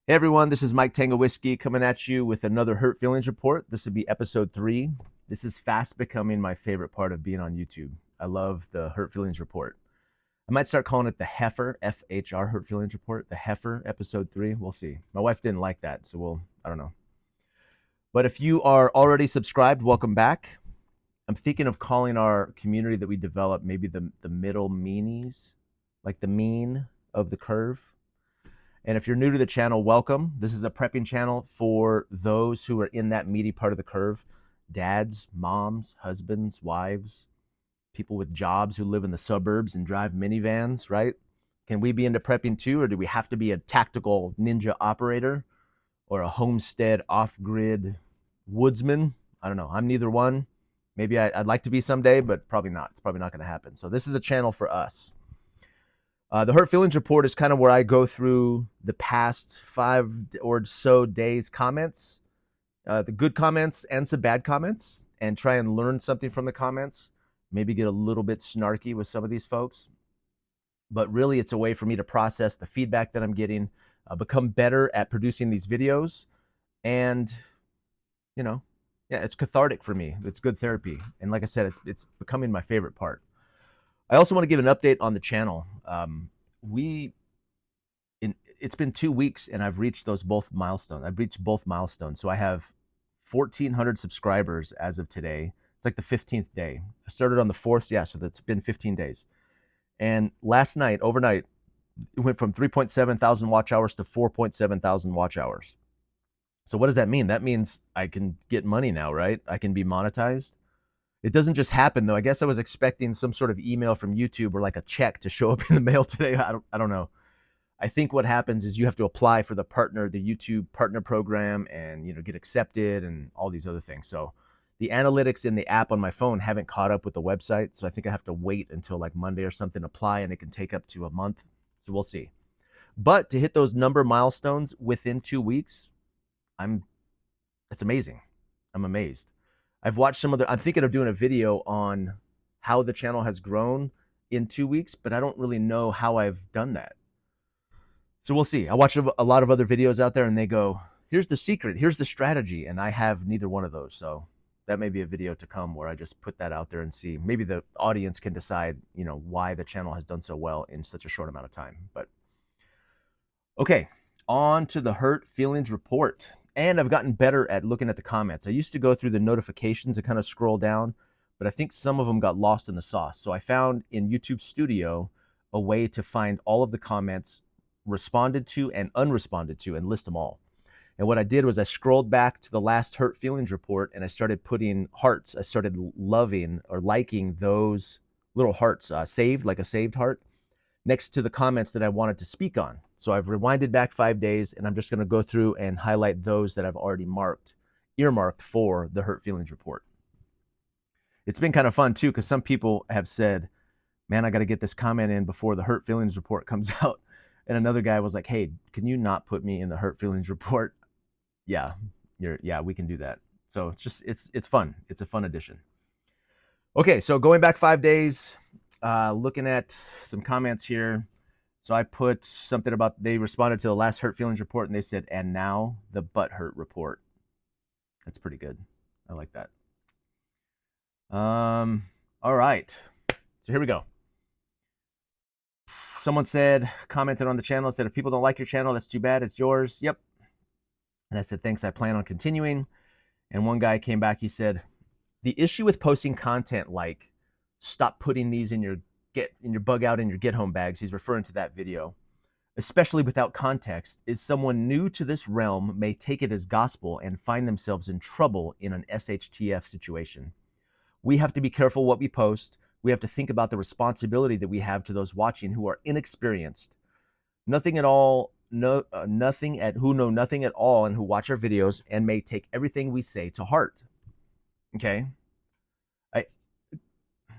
Hey everyone, this is Mike Tango Whiskey coming at you with another Hurt Feelings report. This would be episode 3. This is fast becoming my favorite part of being on YouTube. I love the Hurt Feelings report. I might start calling it the Heifer, FHR Hurt Feelings report, the Heifer episode 3. We'll see. My wife didn't like that, so I don't know. But if you are already subscribed, welcome back. I'm thinking of calling our community that we developed maybe the middle meanies, like the mean of the curve. And if you're new to the channel, welcome. This is a prepping channel for those who are in that meaty part of the curve. Dads, moms, husbands, wives, people with jobs who live in the suburbs and drive minivans, right? Can we be into prepping too, or do we have to be a tactical ninja operator or a homestead off-grid woodsman? I don't know. I'm neither one. Maybe I'd like to be someday, but probably not. It's probably not going to happen. So this is a channel for us. The Hurt Feelings report is kind of where I go through the past 5 or so days comments, the good comments and some bad comments, and try and learn something from the comments. Maybe get a little bit snarky with some of these folks. But really, it's a way for me to process the feedback that I'm getting, become better at producing these videos. And, you know, yeah, it's cathartic for me. It's good therapy. And like I said, it's becoming my favorite part. I also want to give an update on the channel. We it's been 2 weeks and I've reached both milestones. I've reached both milestones. So I have 1,400 subscribers as of today. It's like the 15th day. I started on the 4th, yeah, so that's been 15 days. And last night, overnight, it went from 3.7 thousand watch hours to 4.7 thousand watch hours. So what does that mean? That means I can get money now, right? I can be monetized. It doesn't just happen though. I guess I was expecting some sort of email from YouTube or like a check to show up in the mail today. I don't know. I think what happens is you have to apply for the YouTube partner program, and get accepted and all these other things. So the analytics in the app on my phone haven't caught up with the website. So I think I have to wait until like Monday or something to apply, and it can take up to a month. So we'll see. But to hit those number milestones within 2 weeks, it's amazing. I'm amazed. I've watched I'm thinking of doing a video on how the channel has grown in 2 weeks, but I don't really know how I've done that. So we'll see. I watch a lot of other videos out there and they go, here's the secret, here's the strategy. And I have neither one of those. So that may be a video to come where I just put that out there and see. Maybe the audience can decide, why the channel has done so well in such a short amount of time. But okay, on to the Hurt Feelings report. And I've gotten better at looking at the comments. I used to go through the notifications and kind of scroll down, but I think some of them got lost in the sauce. So I found in YouTube Studio a way to find all of the comments responded to and unresponded to and list them all. And what I did was I scrolled back to the last Hurt Feelings report and I started putting hearts. I started loving or liking those little hearts, saved, like a saved heart, next to the comments that I wanted to speak on. So I've rewinded back 5 days and I'm just going to go through and highlight those that I've already earmarked for the Hurt Feelings report. It's been kind of fun too, because some people have said, man, I got to get this comment in before the Hurt Feelings report comes out. And another guy was like, hey, can you not put me in the Hurt Feelings report? Yeah, we can do that. So it's fun. It's a fun addition. Okay, so going back 5 days, looking at some comments here. So I put something about, they responded to the last Hurt Feelings report and they said, and now the butt hurt report. That's pretty good. I like that. All right. So here we go. Someone commented on the channel, said, if people don't like your channel, that's too bad. It's yours. Yep. And I said, thanks. I plan on continuing. And one guy came back. He said, the issue with posting content like stop putting these in your Bugout and your get home bags, he's referring to that video, especially without context, is someone new to this realm may take it as gospel and find themselves in trouble in an SHTF situation. We have to be careful what we post. We have to think about the responsibility that we have to those watching who are inexperienced, who know nothing at all, and who watch our videos and may take everything we say to heart. Okay.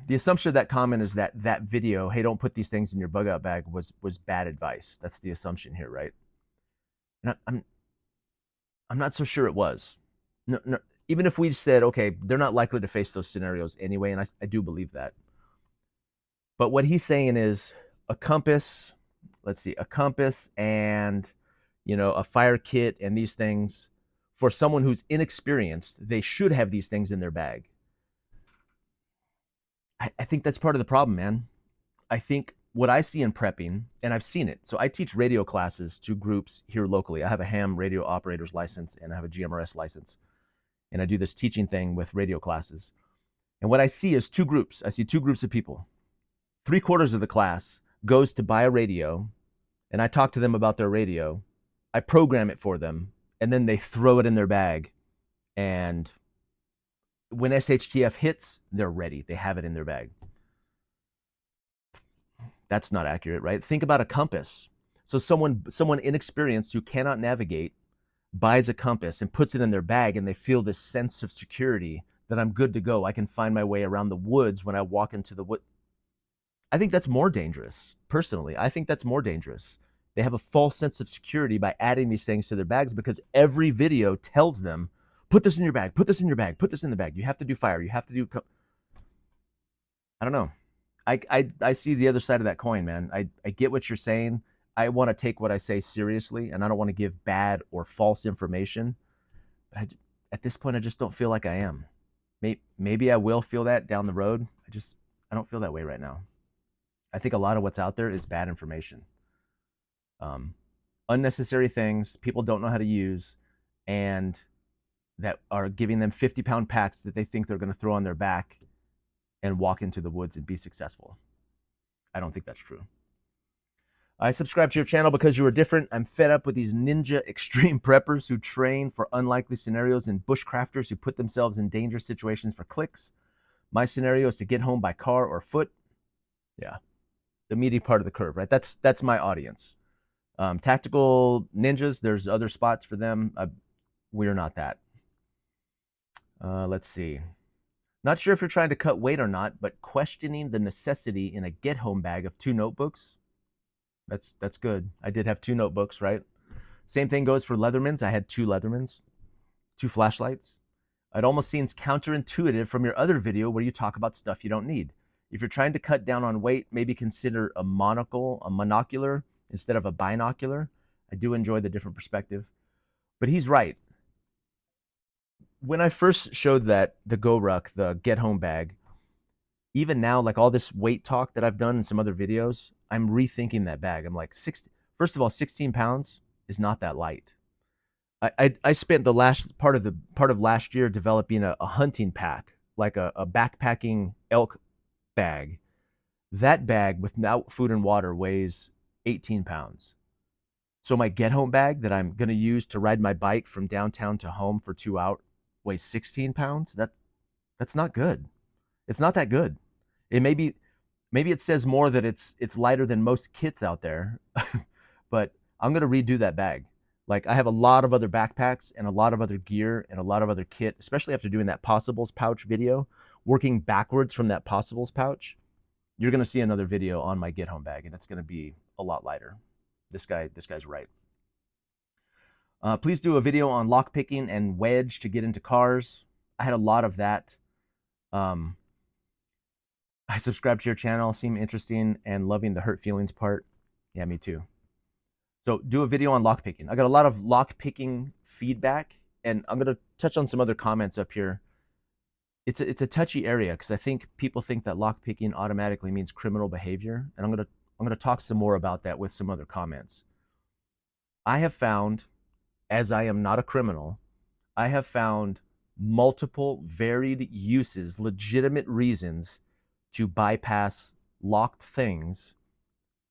The assumption of that comment is that video, hey, don't put these things in your Bugout bag, was bad advice. That's the assumption here, right? And I'm not so sure it was. No, even if we said, okay, they're not likely to face those scenarios anyway, and I do believe that. But what he's saying is a compass, let's see, a compass and, a fire kit and these things. For someone who's inexperienced, they should have these things in their bag. I think that's part of the problem, man. I think what I see in prepping, and I've seen it. So I teach radio classes to groups here locally. I have a ham radio operator's license and I have a GMRS license. And I do this teaching thing with radio classes. And what I see is two groups. I see two groups of people. 3/4 of the class goes to buy a radio, and I talk to them about their radio. I program it for them, and then they throw it in their bag. And when SHTF hits, they're ready. They have it in their bag. That's not accurate, right? Think about a compass. So someone inexperienced who cannot navigate buys a compass and puts it in their bag, and they feel this sense of security that I'm good to go. I can find my way around the woods when I walk into the wood. I think that's more dangerous. Personally, I think that's more dangerous. They have a false sense of security by adding these things to their bags because every video tells them, put this in your bag, put this in your bag, put this in the bag. You have to do fire. You have to do. I don't know. I see the other side of that coin, man. I get what you're saying. I want to take what I say seriously, and I don't want to give bad or false information. But at this point, I just don't feel like I am. Maybe I will feel that down the road. I don't feel that way right now. I think a lot of what's out there is bad information. Unnecessary things people don't know how to use, and that are giving them 50-pound packs that they think they're going to throw on their back and walk into the woods and be successful. I don't think that's true. I subscribe to your channel because you are different. I'm fed up with these ninja extreme preppers who train for unlikely scenarios and bushcrafters who put themselves in dangerous situations for clicks. My scenario is to get home by car or foot. Yeah, the meaty part of the curve, right? That's my audience. Tactical ninjas, there's other spots for them. We're not that. Let's see. Not sure if you're trying to cut weight or not, but questioning the necessity in a get-home bag of 2 notebooks. That's good. I did have 2 notebooks, right? Same thing goes for Leathermans. I had 2 Leathermans, 2 flashlights. It almost seems counterintuitive from your other video where you talk about stuff you don't need. If you're trying to cut down on weight, maybe consider a monocular instead of a binocular. I do enjoy the different perspective. But he's right. When I first showed the GoRuck, the get home bag, even now, like all this weight talk that I've done in some other videos, I'm rethinking that bag. I'm like, first of all, 16 pounds is not that light. I spent the last part of last year developing a hunting pack, like a backpacking elk bag. That bag without food and water weighs 18 pounds. So my get home bag that I'm going to use to ride my bike from downtown to home for 2 hours weighs 16 pounds. That's not good. It's not that good. It maybe it says more that it's lighter than most kits out there, but I'm going to redo that bag. Like I have a lot of other backpacks and a lot of other gear and a lot of other kit, especially after doing that Possibles pouch video, working backwards from that Possibles pouch. You're going to see another video on my get home bag, and it's going to be a lot lighter. This guy's right. Please do a video on lock picking and wedge to get into cars. I had a lot of that. I subscribe to your channel, seem interesting and loving the hurt feelings part. Yeah, me too. So do a video on lock picking. I got a lot of lock picking feedback, and I'm going to touch on some other comments up here. It's a touchy area because I think people think that lock picking automatically means criminal behavior, and I'm going to talk some more about that with some other comments. I have found, as I am not a criminal, I have found multiple varied uses, legitimate reasons to bypass locked things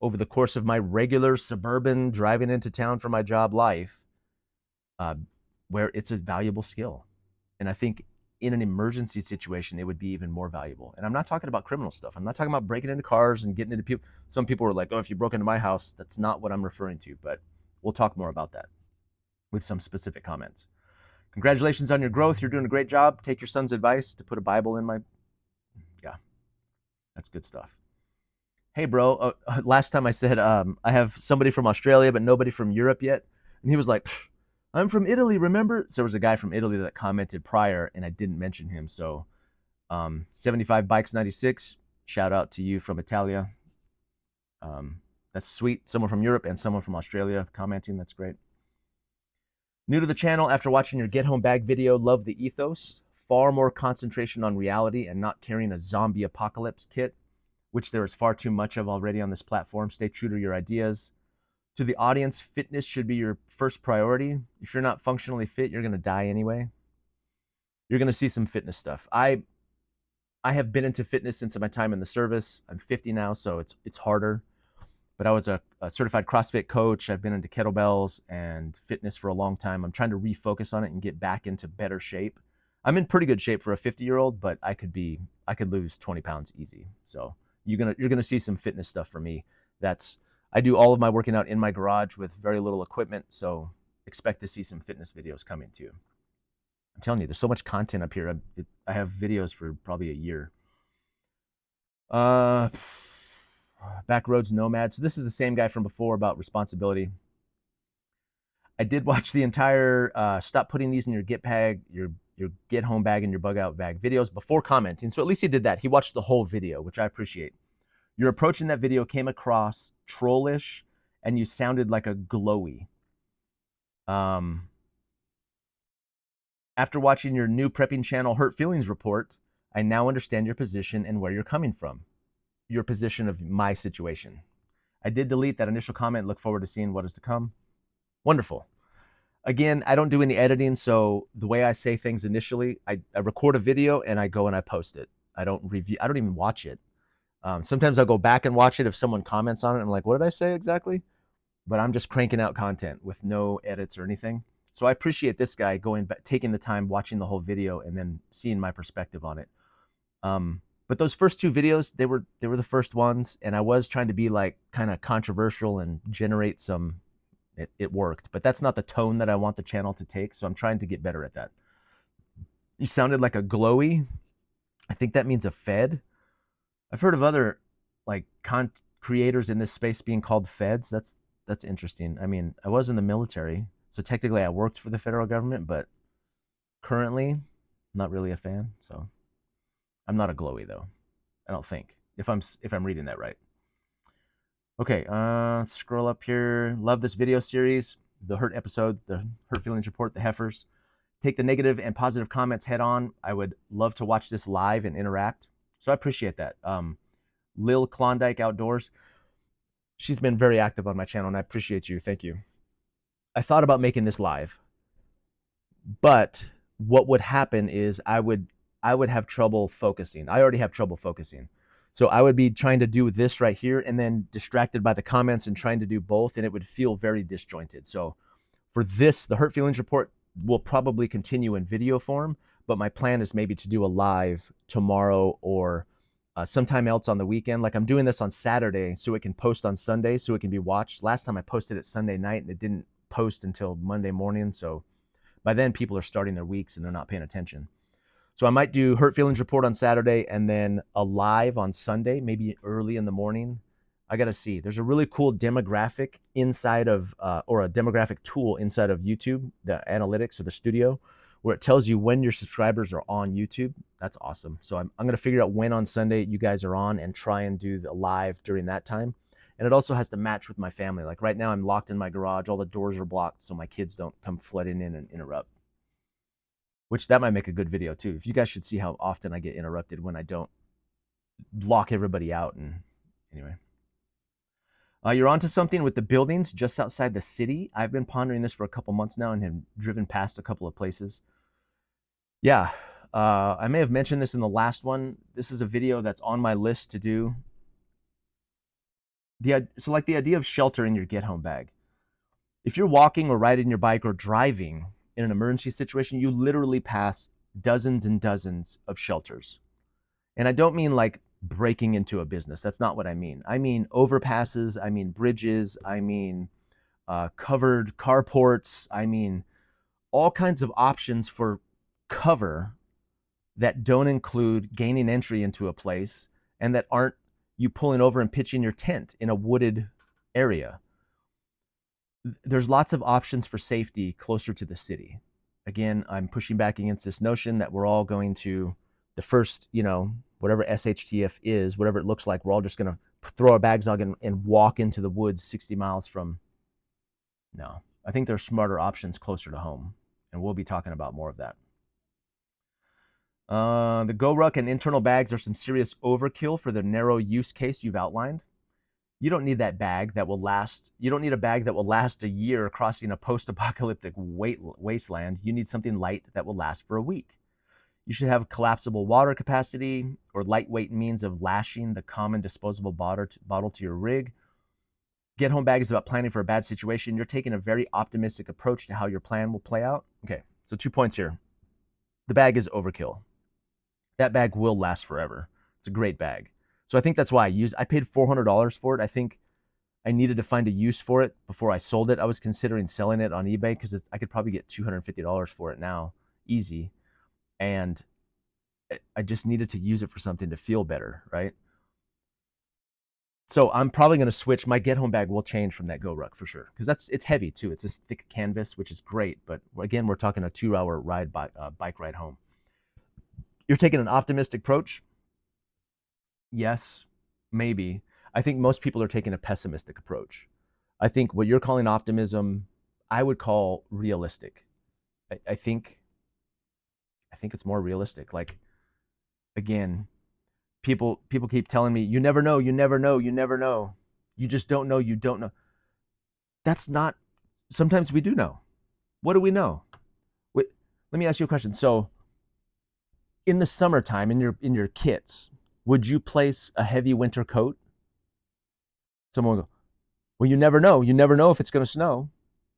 over the course of my regular suburban driving into town for my job life, where it's a valuable skill. And I think in an emergency situation, it would be even more valuable. And I'm not talking about criminal stuff. I'm not talking about breaking into cars and getting into people. Some people are like, oh, if you broke into my house, that's not what I'm referring to, but we'll talk more about that with some specific comments. Congratulations on your growth. You're doing a great job. Take your son's advice to put a Bible in my, yeah, that's good stuff. Hey, bro, last time I said I have somebody from Australia, but nobody from Europe yet. And he was like, I'm from Italy, remember? So there was a guy from Italy that commented prior, and I didn't mention him. So 75 Bikes 96, shout out to you from Italia. That's sweet. Someone from Europe and someone from Australia commenting. That's great. New to the channel after watching your get home bag video, love the ethos. Far more concentration on reality and not carrying a zombie apocalypse kit, which there is far too much of already on this platform. Stay true to your ideas. To the audience, fitness should be your first priority. If you're not functionally fit, you're going to die anyway. You're going to see some fitness stuff. I have been into fitness since my time in the service. I'm 50 now, so it's harder. But I was a certified CrossFit coach. I've been into kettlebells and fitness for a long time. I'm trying to refocus on it and get back into better shape. I'm in pretty good shape for a 50-year-old, but I could lose 20 pounds easy. So you're gonna see some fitness stuff from me. I do all of my working out in my garage with very little equipment, so expect to see some fitness videos coming too. I'm telling you, there's so much content up here. I have videos for probably a year. Backroads Nomad. So this is the same guy from before about responsibility. I did watch the entire stop putting these in your get bag, your get home bag and your bug out bag videos before commenting. So at least he did that. He watched the whole video, which I appreciate. Your approach in that video came across trollish and you sounded like a glowy. After watching your new prepping channel Hurt Feelings report, I now understand your position and where you're coming from. Your position of my situation. I did delete that initial comment. Look forward to seeing what is to come. Wonderful. Again, I don't do any editing, so the way I say things initially, I record a video and I go and I post it. I don't review. I don't even watch it. Sometimes I'll go back and watch it if someone comments on it. I'm like, what did I say exactly? But I'm just cranking out content with no edits or anything. So I appreciate this guy taking the time, watching the whole video, and then seeing my perspective on it. But those first two videos, they were the first ones, and I was trying to be like kind of controversial and generate some. It worked, but that's not the tone that I want the channel to take. So I'm trying to get better at that. You sounded like a glowy. I think that means a fed. I've heard of other like creators in this space being called feds. That's interesting. I mean, I was in the military, so technically I worked for the federal government, but currently not really a fan. So I'm not a glowy though. I don't think if I'm reading that right. Okay, scroll up here. Love this video series. The Hurt episode, the Hurt Feelings report, the heifers. Take the negative and positive comments head on. I would love to watch this live and interact. So I appreciate that. Lil Klondike Outdoors. She's been very active on my channel, and I appreciate you. Thank you. I thought about making this live, but what would happen is I would have trouble focusing. I already have trouble focusing. So I would be trying to do this right here and then distracted by the comments and trying to do both, and it would feel very disjointed. So for this, the Hurt Feelings report will probably continue in video form, but my plan is maybe to do a live tomorrow or sometime else on the weekend. Like I'm doing this on Saturday so it can post on Sunday so it can be watched. Last time I posted it Sunday night and it didn't post until Monday morning. So by then people are starting their weeks and they're not paying attention. So I might do Hurt Feelings report on Saturday and then a live on Sunday, maybe early in the morning. I got to see. There's a really cool demographic inside of, or a demographic tool inside of YouTube, the analytics or the studio, where it tells you when your subscribers are on YouTube. That's awesome. So I'm going to figure out when on Sunday you guys are on and try and do the live during that time. And it also has to match with my family. Like right now I'm locked in my garage. All the doors are blocked so my kids don't come flooding in and interrupt. Which that might make a good video too. If you guys should see how often I get interrupted when I don't lock everybody out. And anyway. You're onto something with the buildings just outside the city. I've been pondering this for a couple months now and have driven past a couple of places. Yeah, I may have mentioned this in the last one. This is a video that's on my list to do. So like the idea of shelter in your get home bag. If you're walking or riding your bike or driving in an emergency situation, you literally pass dozens and dozens of shelters. And I don't mean like breaking into a business. That's not what I mean. I mean overpasses. I mean bridges. I mean covered carports. I mean all kinds of options for cover that don't include gaining entry into a place and that aren't you pulling over and pitching your tent in a wooded area. There's lots of options for safety closer to the city. Again, I'm pushing back against this notion that we're all going to the first, whatever SHTF is, whatever it looks like, we're all just going to throw our bags on and walk into the woods 60 miles from. No, I think there are smarter options closer to home, and we'll be talking about more of that. The GoRuck and internal bags are some serious overkill for the narrow use case you've outlined. You don't need that bag that will last. You don't need a bag that will last a year crossing a post-apocalyptic wasteland. You need something light that will last for a week. You should have collapsible water capacity or lightweight means of lashing the common disposable bottle to your rig. Get home bag is about planning for a bad situation. You're taking a very optimistic approach to how your plan will play out. Okay, so 2 points here. The bag is overkill. That bag will last forever. It's a great bag. So I think that's why I paid $400 for it. I think I needed to find a use for it before I sold it. I was considering selling it on eBay because I could probably get $250 for it now, easy. And I just needed to use it for something to feel better, right? So I'm probably going to switch. My get home bag will change from that GoRuck for sure because it's heavy too. It's this thick canvas, which is great. But again, we're talking a 2-hour ride bike ride home. You're taking an optimistic approach. Yes, maybe. I think most people are taking a pessimistic approach. I think what you're calling optimism, I would call realistic. I think it's more realistic. Like again, people keep telling me, you never know, you never know, you never know. You just don't know, you don't know. That's not. Sometimes we do know. What do we know? Wait, let me ask you a question. So, in the summertime, in your kits, would you place a heavy winter coat? Someone will go, well, you never know. You never know if it's going to snow.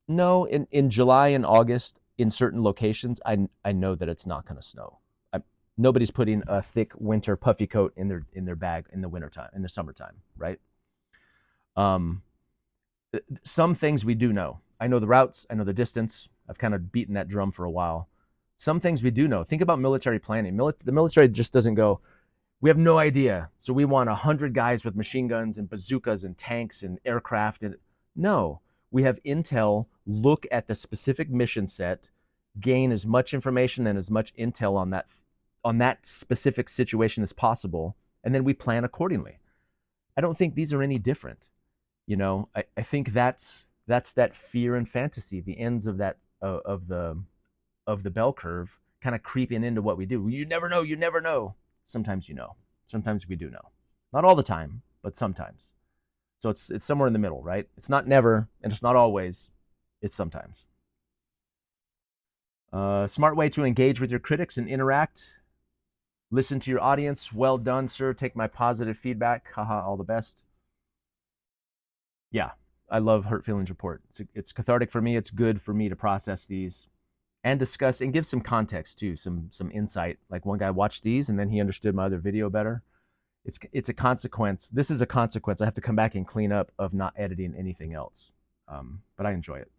No, in July and August, in certain locations, I know that it's not going to snow. Nobody's putting a thick winter puffy coat in their bag in the wintertime, in the summertime, right? Um, some things we do know. I know the routes. I know the distance. I've kind of beaten that drum for a while. Some things we do know. Think about military planning. The military just doesn't go, we have no idea. So we want 100 guys with machine guns and bazookas and tanks and aircraft. And no, we have intel, look at the specific mission set, gain as much information and as much intel on that specific situation as possible, and then we plan accordingly. I don't think these are any different. I think that's that fear and fantasy, the ends of that of the bell curve kind of creeping into what we do. You never know, you never know. Sometimes you know. Sometimes we do know. Not all the time, but sometimes. So it's somewhere in the middle, right? It's not never, and it's not always. It's sometimes. Smart way to engage with your critics and interact. Listen to your audience. Well done, sir. Take my positive feedback. Haha, all the best. Yeah, I love Hurt Feelings Report. It's cathartic for me. It's good for me to process these and discuss and give some context too, some insight. Like one guy watched these and then he understood my other video better. It's a consequence. This is a consequence I have to come back and clean up of not editing anything else. But I enjoy it.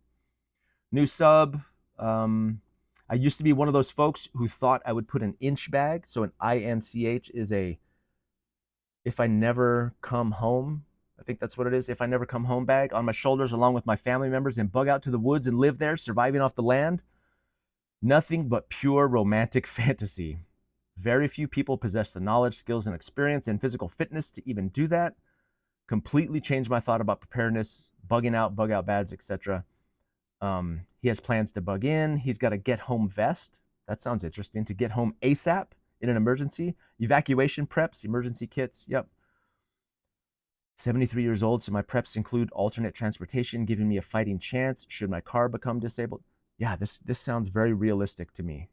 New sub. I used to be one of those folks who thought I would put an inch bag. So an INCH is a if I never come home. I think that's what it is. If I never come home bag on my shoulders along with my family members and bug out to the woods and live there, surviving off the land. Nothing but pure romantic fantasy. Very few people possess the knowledge, skills, and experience and physical fitness to even do that. Completely changed my thought about preparedness, bugging out, bug out bags, etc. He has plans to bug in. He's got a get home vest. That sounds interesting. To get home ASAP in an emergency. Evacuation preps, emergency kits. Yep. 73 years old, so my preps include alternate transportation, giving me a fighting chance should my car become disabled. Yeah, this sounds very realistic to me.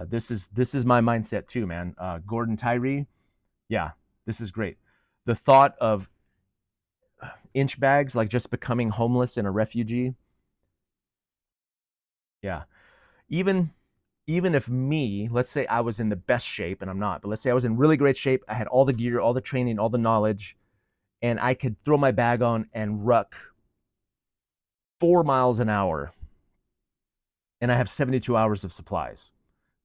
This is my mindset too, man. Gordon Tyree, yeah, this is great. The thought of inch bags, like just becoming homeless and a refugee. Yeah, even if me, let's say I was in the best shape, and I'm not, but let's say I was in really great shape. I had all the gear, all the training, all the knowledge, and I could throw my bag on and ruck 4 miles an hour, and I have 72 hours of supplies.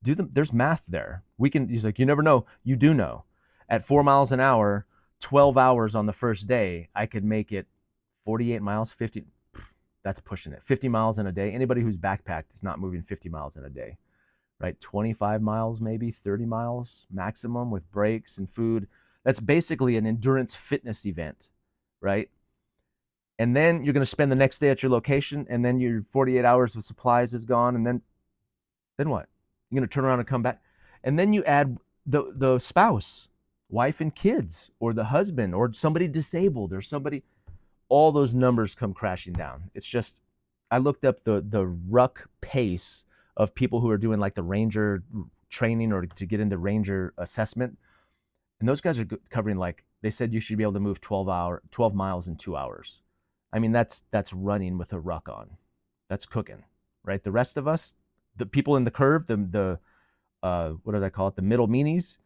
There's math there. He's like, you never know. You do know. At 4 miles an hour, 12 hours on the first day, I could make it 48 miles, 50. That's pushing it. 50 miles in a day. Anybody who's backpacked is not moving 50 miles in a day, right? 25 miles, maybe 30 miles maximum with breaks and food. That's basically an endurance fitness event, right? And then you're going to spend the next day at your location, and then your 48 hours of supplies is gone, and then what? You're going to turn around and come back. And then you add the spouse, wife and kids, or the husband, or somebody disabled, or somebody. All those numbers come crashing down. It's just, I looked up the ruck pace of people who are doing like the ranger training or to get into ranger assessment, and those guys are covering, like they said, you should be able to move 12 miles in 2 hours. I mean, that's running with a ruck on. That's cooking, right? The rest of us, the people in the curve, the what do I call it? The middle meanies.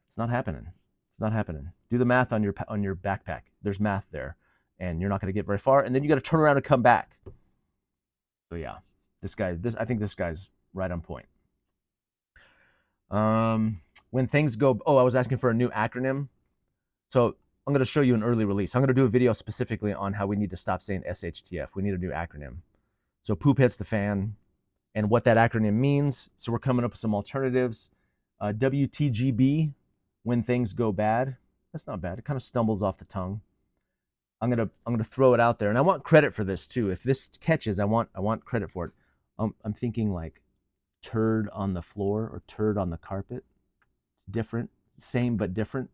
It's not happening. It's not happening. Do the math on your backpack. There's math there, and you're not going to get very far. And then you got to turn around and come back. So yeah, I think this guy's right on point. When things go, oh, I was asking for a new acronym. So I'm going to show you an early release. I'm going to do a video specifically on how we need to stop saying SHTF. We need a new acronym. So poop hits the fan and what that acronym means. So we're coming up with some alternatives. WTGB, when things go bad. That's not bad. It kind of stumbles off the tongue. I'm gonna throw it out there, and I want credit for this too. If this catches, I want credit for it. I'm thinking like turd on the floor or turd on the carpet. It's different, same but different.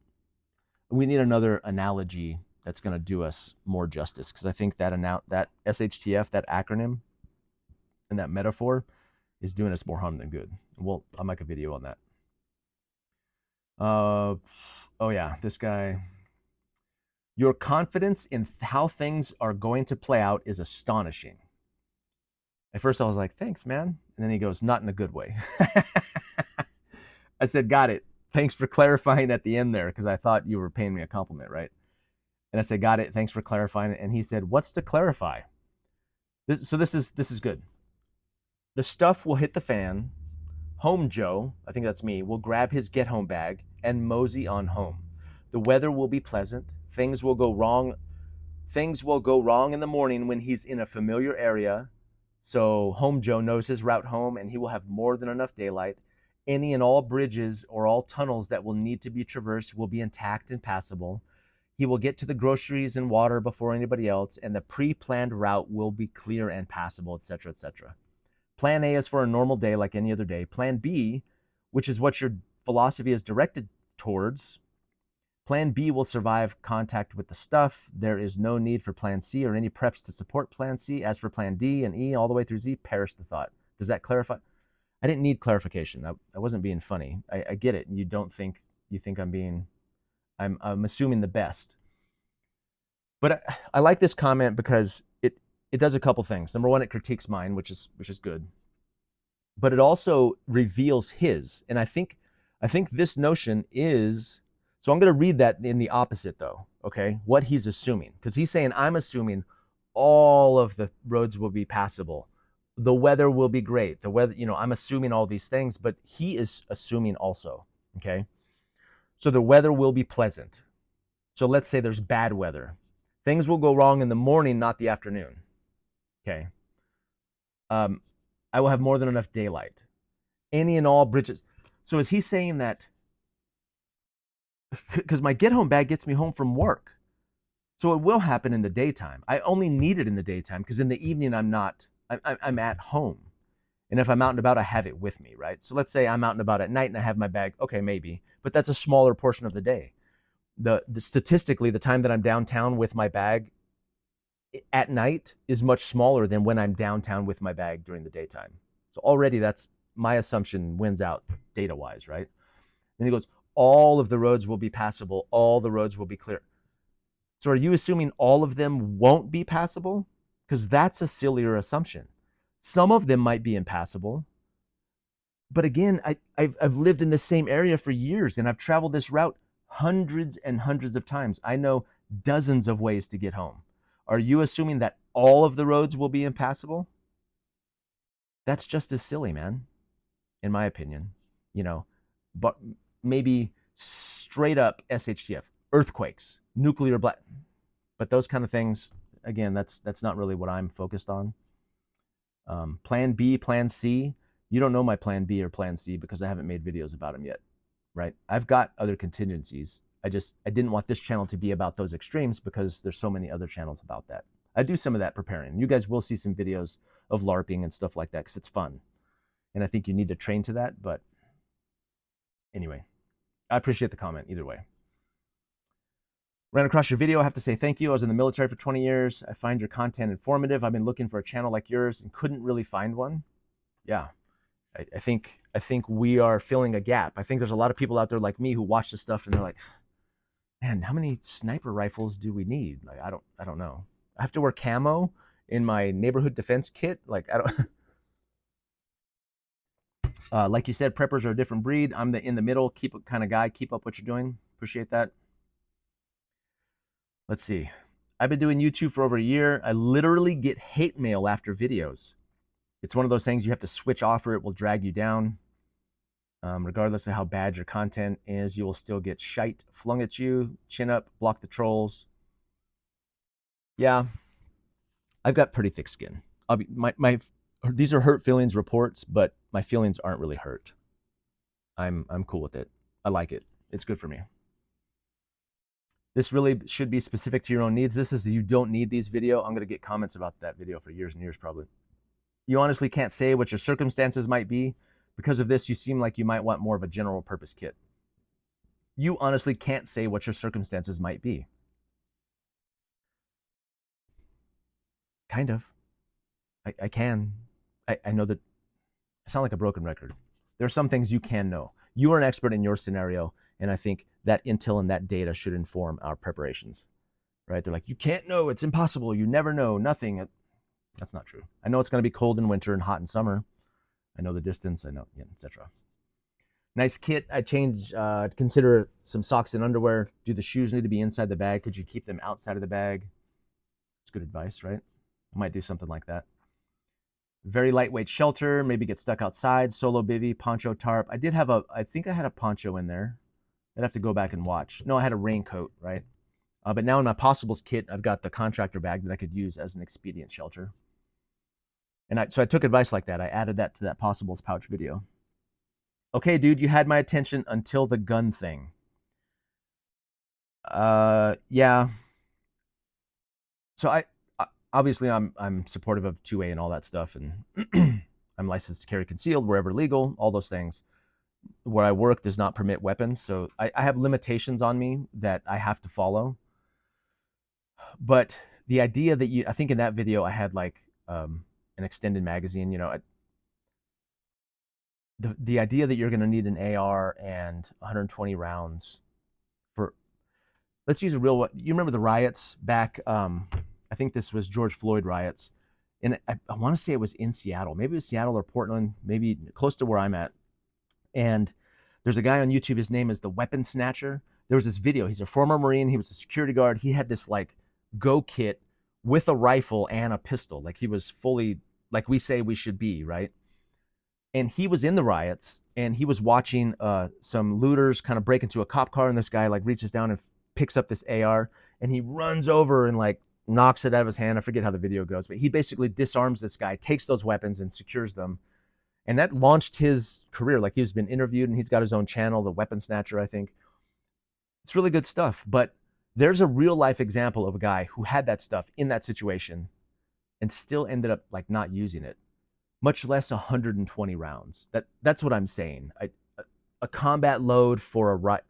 We need another analogy that's going to do us more justice, because I think that that SHTF, that acronym, and that metaphor is doing us more harm than good. Well, I'll make a video on that. Oh yeah, this guy. Your confidence in how things are going to play out is astonishing. At first I was like, thanks, man. And then he goes, not in a good way. I said, got it. Thanks for clarifying at the end there, because I thought you were paying me a compliment, right? And I said, got it. Thanks for clarifying it. And he said, what's to clarify? This is good. The stuff will hit the fan. Home Joe, I think that's me, will grab his get home bag and mosey on home. The weather will be pleasant. Things will go wrong. Things will go wrong in the morning when he's in a familiar area. So Home Joe knows his route home, and he will have more than enough daylight. Any and all bridges or all tunnels that will need to be traversed will be intact and passable. He will get to the groceries and water before anybody else, and the pre-planned route will be clear and passable, etc., etc. Plan A is for a normal day like any other day. Plan B, which is what your philosophy is directed towards, Plan B will survive contact with the stuff. There is no need for Plan C or any preps to support Plan C. As for Plan D and E all the way through Z, perish the thought. Does that clarify? I didn't need clarification. I wasn't being funny. I get it. You think I'm assuming the best. But I like this comment because it does a couple things. Number one, it critiques mine, which is good. But it also reveals his. And I think this notion is, so I'm going to read that in the opposite though, okay? What he's assuming. Because he's saying, I'm assuming all of the roads will be passable. The weather will be great. The weather, I'm assuming all these things, but he is assuming also, okay? So the weather will be pleasant. So let's say there's bad weather. Things will go wrong in the morning, not the afternoon. Okay. I will have more than enough daylight. Any and all bridges. So is he saying that? Because my get home bag gets me home from work. So it will happen in the daytime. I only need it in the daytime because in the evening I'm at home. And if I'm out and about, I have it with me, right? So let's say I'm out and about at night and I have my bag. Okay, maybe. But that's a smaller portion of the day. The statistically, the time that I'm downtown with my bag at night is much smaller than when I'm downtown with my bag during the daytime. So already that's my assumption wins out data wise, right? And he goes, all of the roads will be passable. All the roads will be clear. So are you assuming all of them won't be passable? Because that's a sillier assumption. Some of them might be impassable. But again, I've lived in the same area for years and I've traveled this route hundreds and hundreds of times. I know dozens of ways to get home. Are you assuming that all of the roads will be impassable? That's just as silly, man, in my opinion. But maybe straight up SHTF, earthquakes, nuclear blast. But those kind of things, again, that's not really what I'm focused on. Plan B, Plan C. You don't know my Plan B or Plan C because I haven't made videos about them yet, right? I've got other contingencies. I didn't want this channel to be about those extremes because there's so many other channels about that. I do some of that preparing. You guys will see some videos of LARPing and stuff like that because it's fun. And I think you need to train to that. But anyway, I appreciate the comment either way. Ran across your video. I have to say thank you. I was in the military for 20 years. I find your content informative. I've been looking for a channel like yours and couldn't really find one. Yeah, I think we are filling a gap. I think there's a lot of people out there like me who watch this stuff and they're like, man, how many sniper rifles do we need? Like, I don't know. I have to wear camo in my neighborhood defense kit. Like, I don't. Like you said, preppers are a different breed. I'm the in the middle, keep up kind of guy. Keep up what you're doing. Appreciate that. Let's see. I've been doing YouTube for over a year. I literally get hate mail after videos. It's one of those things you have to switch off or it will drag you down. Regardless of how bad your content is, you will still get shite flung at you. Chin up, block the trolls. Yeah, I've got pretty thick skin. These are hurt feelings reports, but my feelings aren't really hurt. I'm cool with it. I like it. It's good for me. This really should be specific to your own needs. This is the you don't need these video. I'm going to get comments about that video for years and years probably. You honestly can't say what your circumstances might be. Because of this, you seem like you might want more of a general purpose kit. You honestly can't say what your circumstances might be. Kind of. I can. I know that I sound like a broken record. There are some things you can know. You are an expert in your scenario, and I think that intel and that data should inform our preparations. Right? They're like, you can't know. It's impossible. You never know. Nothing. That's not true. I know it's going to be cold in winter and hot in summer. I know the distance. I know, yeah, etc. Nice kit. I change. Consider some socks and underwear. Do the shoes need to be inside the bag? Could you keep them outside of the bag? It's good advice, right? I might do something like that. Very lightweight shelter. Maybe get stuck outside. Solo bivvy, poncho, tarp. I think I had a poncho in there. I'd have to go back and watch. No, I had a raincoat, right? But now in my possibles kit, I've got the contractor bag that I could use as an expedient shelter. And so I took advice like that. I added that to that possibles pouch video. Okay, dude, you had my attention until the gun thing. Yeah. So obviously I'm supportive of 2A and all that stuff, and I'm licensed to carry concealed wherever legal, all those things. Where I work does not permit weapons, so I have limitations on me that I have to follow. But the idea that I think in that video I had like an extended magazine, you know, the idea that you're going to need an AR and 120 rounds for, let's use a real, you remember the riots back, I think this was George Floyd riots, and I want to say it was in Seattle, maybe it was Seattle or Portland, maybe close to where I'm at. And there's a guy on YouTube, his name is the Weapon Snatcher. There was this video, he's a former Marine, he was a security guard, he had this like go kit with a rifle and a pistol, like he was fully, like we say we should be, right? And he was in the riots, and he was watching some looters kind of break into a cop car, and this guy like reaches down and picks up this AR, and he runs over and like knocks it out of his hand. I forget how the video goes, but he basically disarms this guy, takes those weapons and secures them. And that launched his career. Like, he's been interviewed, and he's got his own channel, the Weapon Snatcher, I think. It's really good stuff. But there's a real life example of a guy who had that stuff in that situation and still ended up like not using it, much less 120 rounds. That's what I'm saying. A combat load for a riot,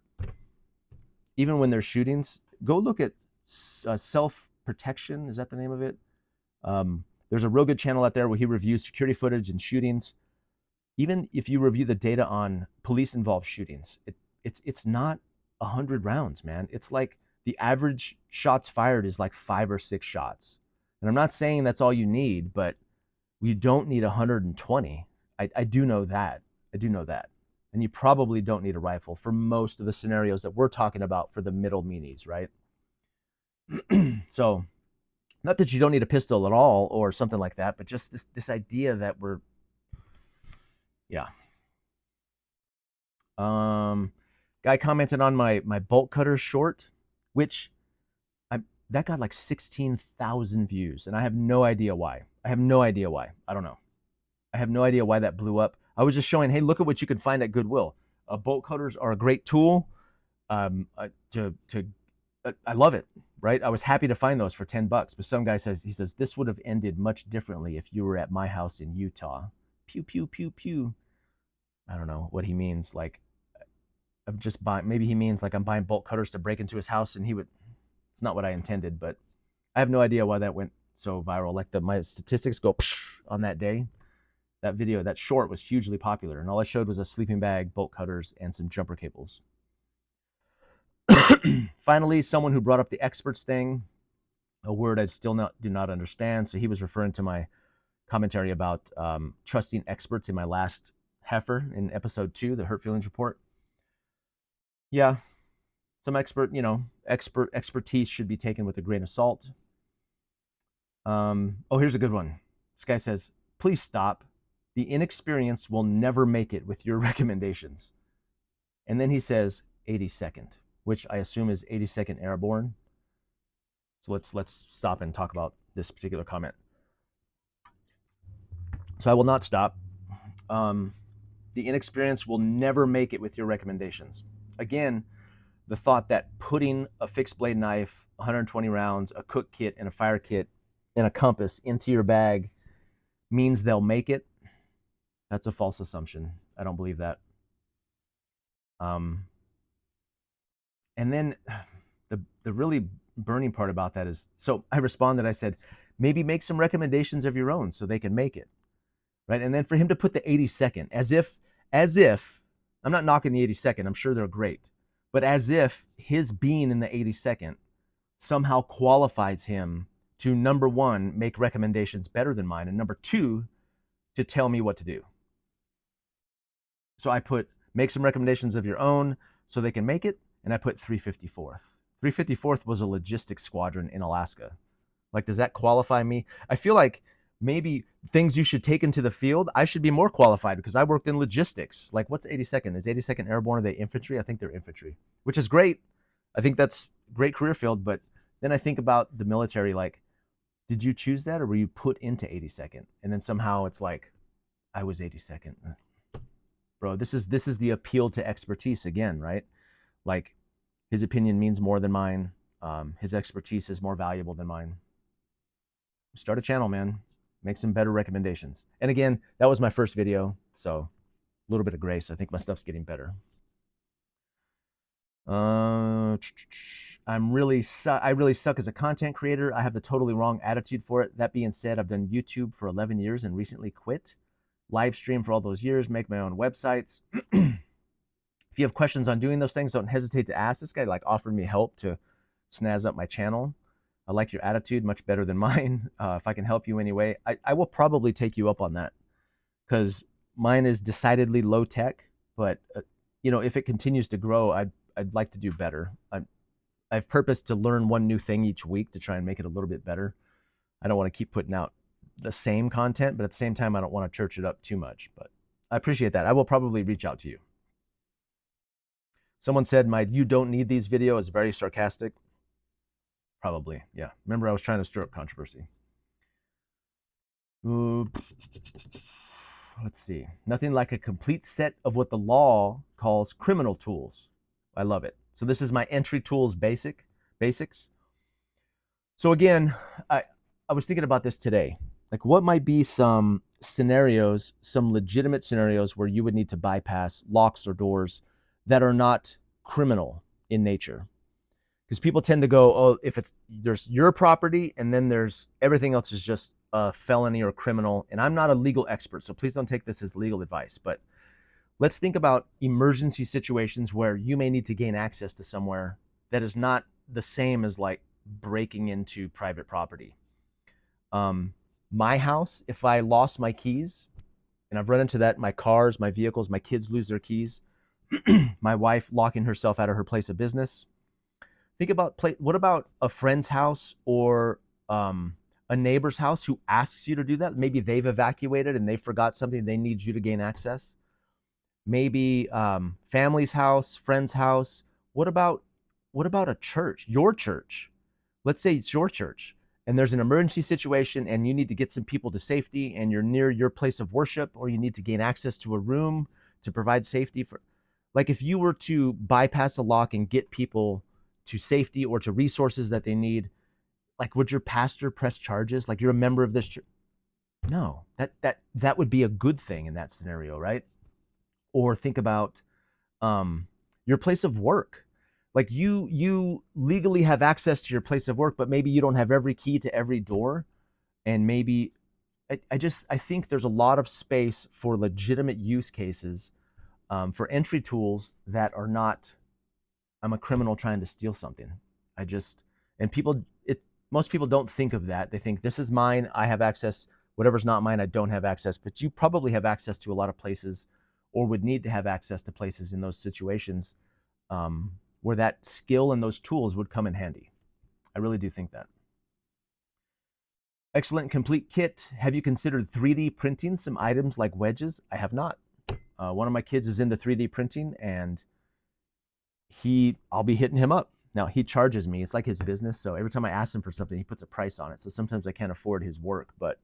even when there's shootings, go look at self-protection. Is that the name of it? There's a real good channel out there where he reviews security footage and shootings. Even if you review the data on police-involved shootings, it's not 100 rounds, man. It's like the average shots fired is like 5 or 6 shots. And I'm not saying that's all you need, but you don't need 120. I do know that. I do know that. And you probably don't need a rifle for most of the scenarios that we're talking about for the middle meanies, right? So, not that you don't need a pistol at all or something like that, but just this idea that we're, yeah. Guy commented on my bolt cutter short, which that got like 16,000 views, and I have no idea why. I have no idea why. I don't know. I have no idea why that blew up. I was just showing, hey, look at what you can find at Goodwill. Bolt cutters are a great tool. I love it, right? I was happy to find those for $10, but some guy says, he says, this would have ended much differently if you were at my house in Utah. Pew, pew, pew, pew. I don't know what he means. Like, I'm just buying, maybe he means like I'm buying bolt cutters to break into his house, and he would, it's not what I intended, but I have no idea why that went so viral. Like my statistics go on that day. That video, that short was hugely popular, and all I showed was a sleeping bag, bolt cutters, and some jumper cables. Finally, someone who brought up the experts thing, a word I still do not understand. So he was referring to my commentary about trusting experts in my last heifer in episode 2, the Hurt Feelings Report. Yeah, some expertise should be taken with a grain of salt. Oh, here's a good one. This guy says, please stop. The inexperienced will never make it with your recommendations. And then he says 82nd, which I assume is 82nd Airborne. So let's stop and talk about this particular comment. So I will not stop. The inexperienced will never make it with your recommendations. Again, the thought that putting a fixed blade knife, 120 rounds, a cook kit, and a fire kit, and a compass into your bag means they'll make it, that's a false assumption. I don't believe that. And then the really burning part about that is, so I responded, I said, maybe make some recommendations of your own so they can make it, right? And then for him to put the 82nd, as if, I'm not knocking the 82nd, I'm sure they're great, but as if his being in the 82nd somehow qualifies him to, number one, make recommendations better than mine, and number two, to tell me what to do. So I put, make some recommendations of your own so they can make it, and I put 354th. 354th was a logistics squadron in Alaska. Like, does that qualify me? I feel like maybe things you should take into the field, I should be more qualified because I worked in logistics. Like, what's 82nd? Is 82nd Airborne, are they infantry? I think they're infantry, which is great. I think that's a great career field, but then I think about the military, like, did you choose that or were you put into 82nd? And then somehow it's like, I was 82nd. Bro, this is the appeal to expertise again, right? Like, his opinion means more than mine. His expertise is more valuable than mine. Start a channel, man. Make some better recommendations. And again, that was my first video, so a little bit of grace. I think my stuff's getting better. I really suck as a content creator. I have the totally wrong attitude for it. That being said, I've done YouTube for 11 years and recently quit. Live stream for all those years, make my own websites. If you have questions on doing those things, don't hesitate to ask. This guy like offered me help to snazz up my channel. I like your attitude, much better than mine. If I can help you anyway, I will probably take you up on that, because mine is decidedly low tech, but if it continues to grow, I'd like to do better. I've purposed to learn one new thing each week to try and make it a little bit better. I don't want to keep putting out the same content, but at the same time, I don't want to church it up too much, but I appreciate that. I will probably reach out to you. Someone said my "you don't need these" video is very sarcastic. Probably, yeah. Remember, I was trying to stir up controversy. Ooh, let's see. Nothing like a complete set of what the law calls criminal tools. I love it. So this is my entry tools basics. So again, I was thinking about this today. Like, what might be some scenarios, some legitimate scenarios where you would need to bypass locks or doors that are not criminal in nature? Because people tend to go, oh, if there's your property and then there's everything else is just a felony or criminal. And I'm not a legal expert, so please don't take this as legal advice. But let's think about emergency situations where you may need to gain access to somewhere that is not the same as like breaking into private property. My house, if I lost my keys, and I've run into that, my cars, my vehicles, my kids lose their keys, my wife locking herself out of her place of business. Think about what about a friend's house or a neighbor's house who asks you to do that? Maybe they've evacuated and they forgot something. They need you to gain access. Maybe family's house, friend's house. What about a church? Your church. Let's say it's your church and there's an emergency situation and you need to get some people to safety and you're near your place of worship, or you need to gain access to a room to provide safety for. Like if you were to bypass a lock and get people to safety or to resources that they need, like would your pastor press charges? Like you're a member of this church? No, that would be a good thing in that scenario, right? Or think about your place of work. Like you legally have access to your place of work, but maybe you don't have every key to every door, and maybe I think there's a lot of space for legitimate use cases, for entry tools that are not, I'm a criminal trying to steal something. I just, and people, most people don't think of that. They think this is mine. I have access. Whatever's not mine, I don't have access. But you probably have access to a lot of places, or would need to have access to places in those situations, where that skill and those tools would come in handy. I really do think that. Excellent complete kit. Have you considered 3D printing some items like wedges? I have not. One of my kids is into 3D printing, and I'll be hitting him up. Now he charges me. It's like his business. So every time I ask him for something, he puts a price on it. So sometimes I can't afford his work, but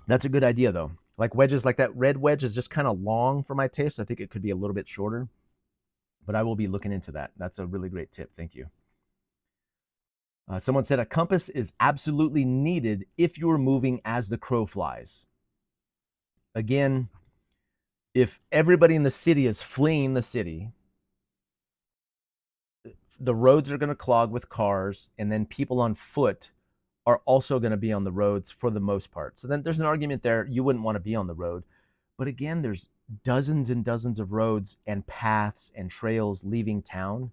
that's a good idea though. Like wedges, like that red wedge is just kind of long for my taste. I think it could be a little bit shorter, but I will be looking into that. That's a really great tip. Thank you. Someone said a compass is absolutely needed if you're moving as the crow flies. Again, if everybody in the city is fleeing the city, the roads are going to clog with cars, and then people on foot are also going to be on the roads for the most part. So then there's an argument there. You wouldn't want to be on the road. But again, there's dozens and dozens of roads and paths and trails leaving town.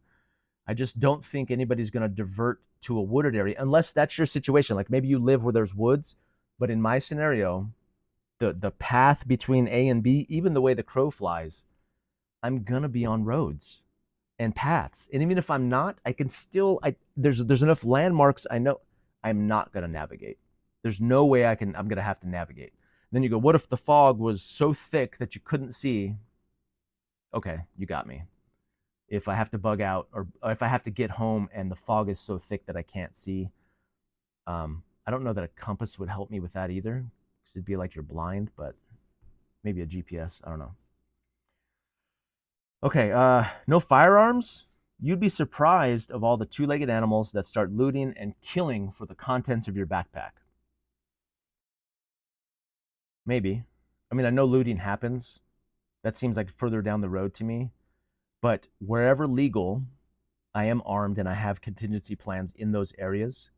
I just don't think anybody's going to divert to a wooded area unless that's your situation. Like maybe you live where there's woods, but in my scenario, the path between A and B, even the way the crow flies, I'm going to be on roads and paths. And even if I'm not, I can still, there's enough landmarks. I know I'm not going to navigate. There's no way I'm going to have to navigate. And then you go, what if the fog was so thick that you couldn't see? Okay, you got me. If I have to bug out, or if I have to get home and the fog is so thick that I can't see, I don't know that a compass would help me with that either, because it'd be like you're blind, but maybe a GPS. I don't know. Okay, no firearms? You'd be surprised of all the two-legged animals that start looting and killing for the contents of your backpack. Maybe. I mean, I know looting happens. That seems like further down the road to me. But wherever legal, I am armed and I have contingency plans in those areas.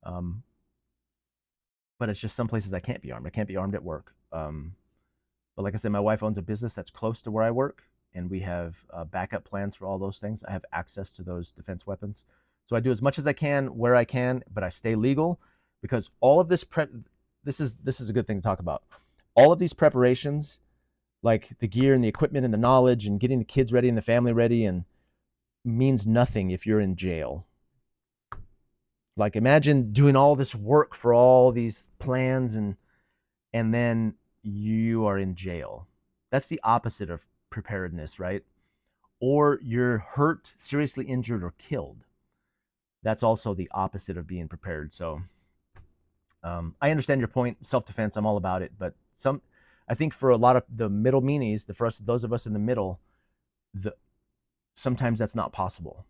But it's just some places I can't be armed. I can't be armed at work. But like I said, my wife owns a business that's close to where I work, and we have backup plans for all those things. I have access to those defense weapons. So I do as much as I can where I can, but I stay legal, because all of this this is a good thing to talk about. All of these preparations, like the gear and the equipment and the knowledge and getting the kids ready and the family ready, and means nothing if you're in jail. Like imagine doing all this work for all these plans, and then you are in jail. That's the opposite of preparedness, right? Or you're hurt, seriously injured, or killed. That's also the opposite of being prepared. So I understand your point. Self-defense, I'm all about it. But I think for a lot of the middle meanies, those of us in the middle, sometimes that's not possible.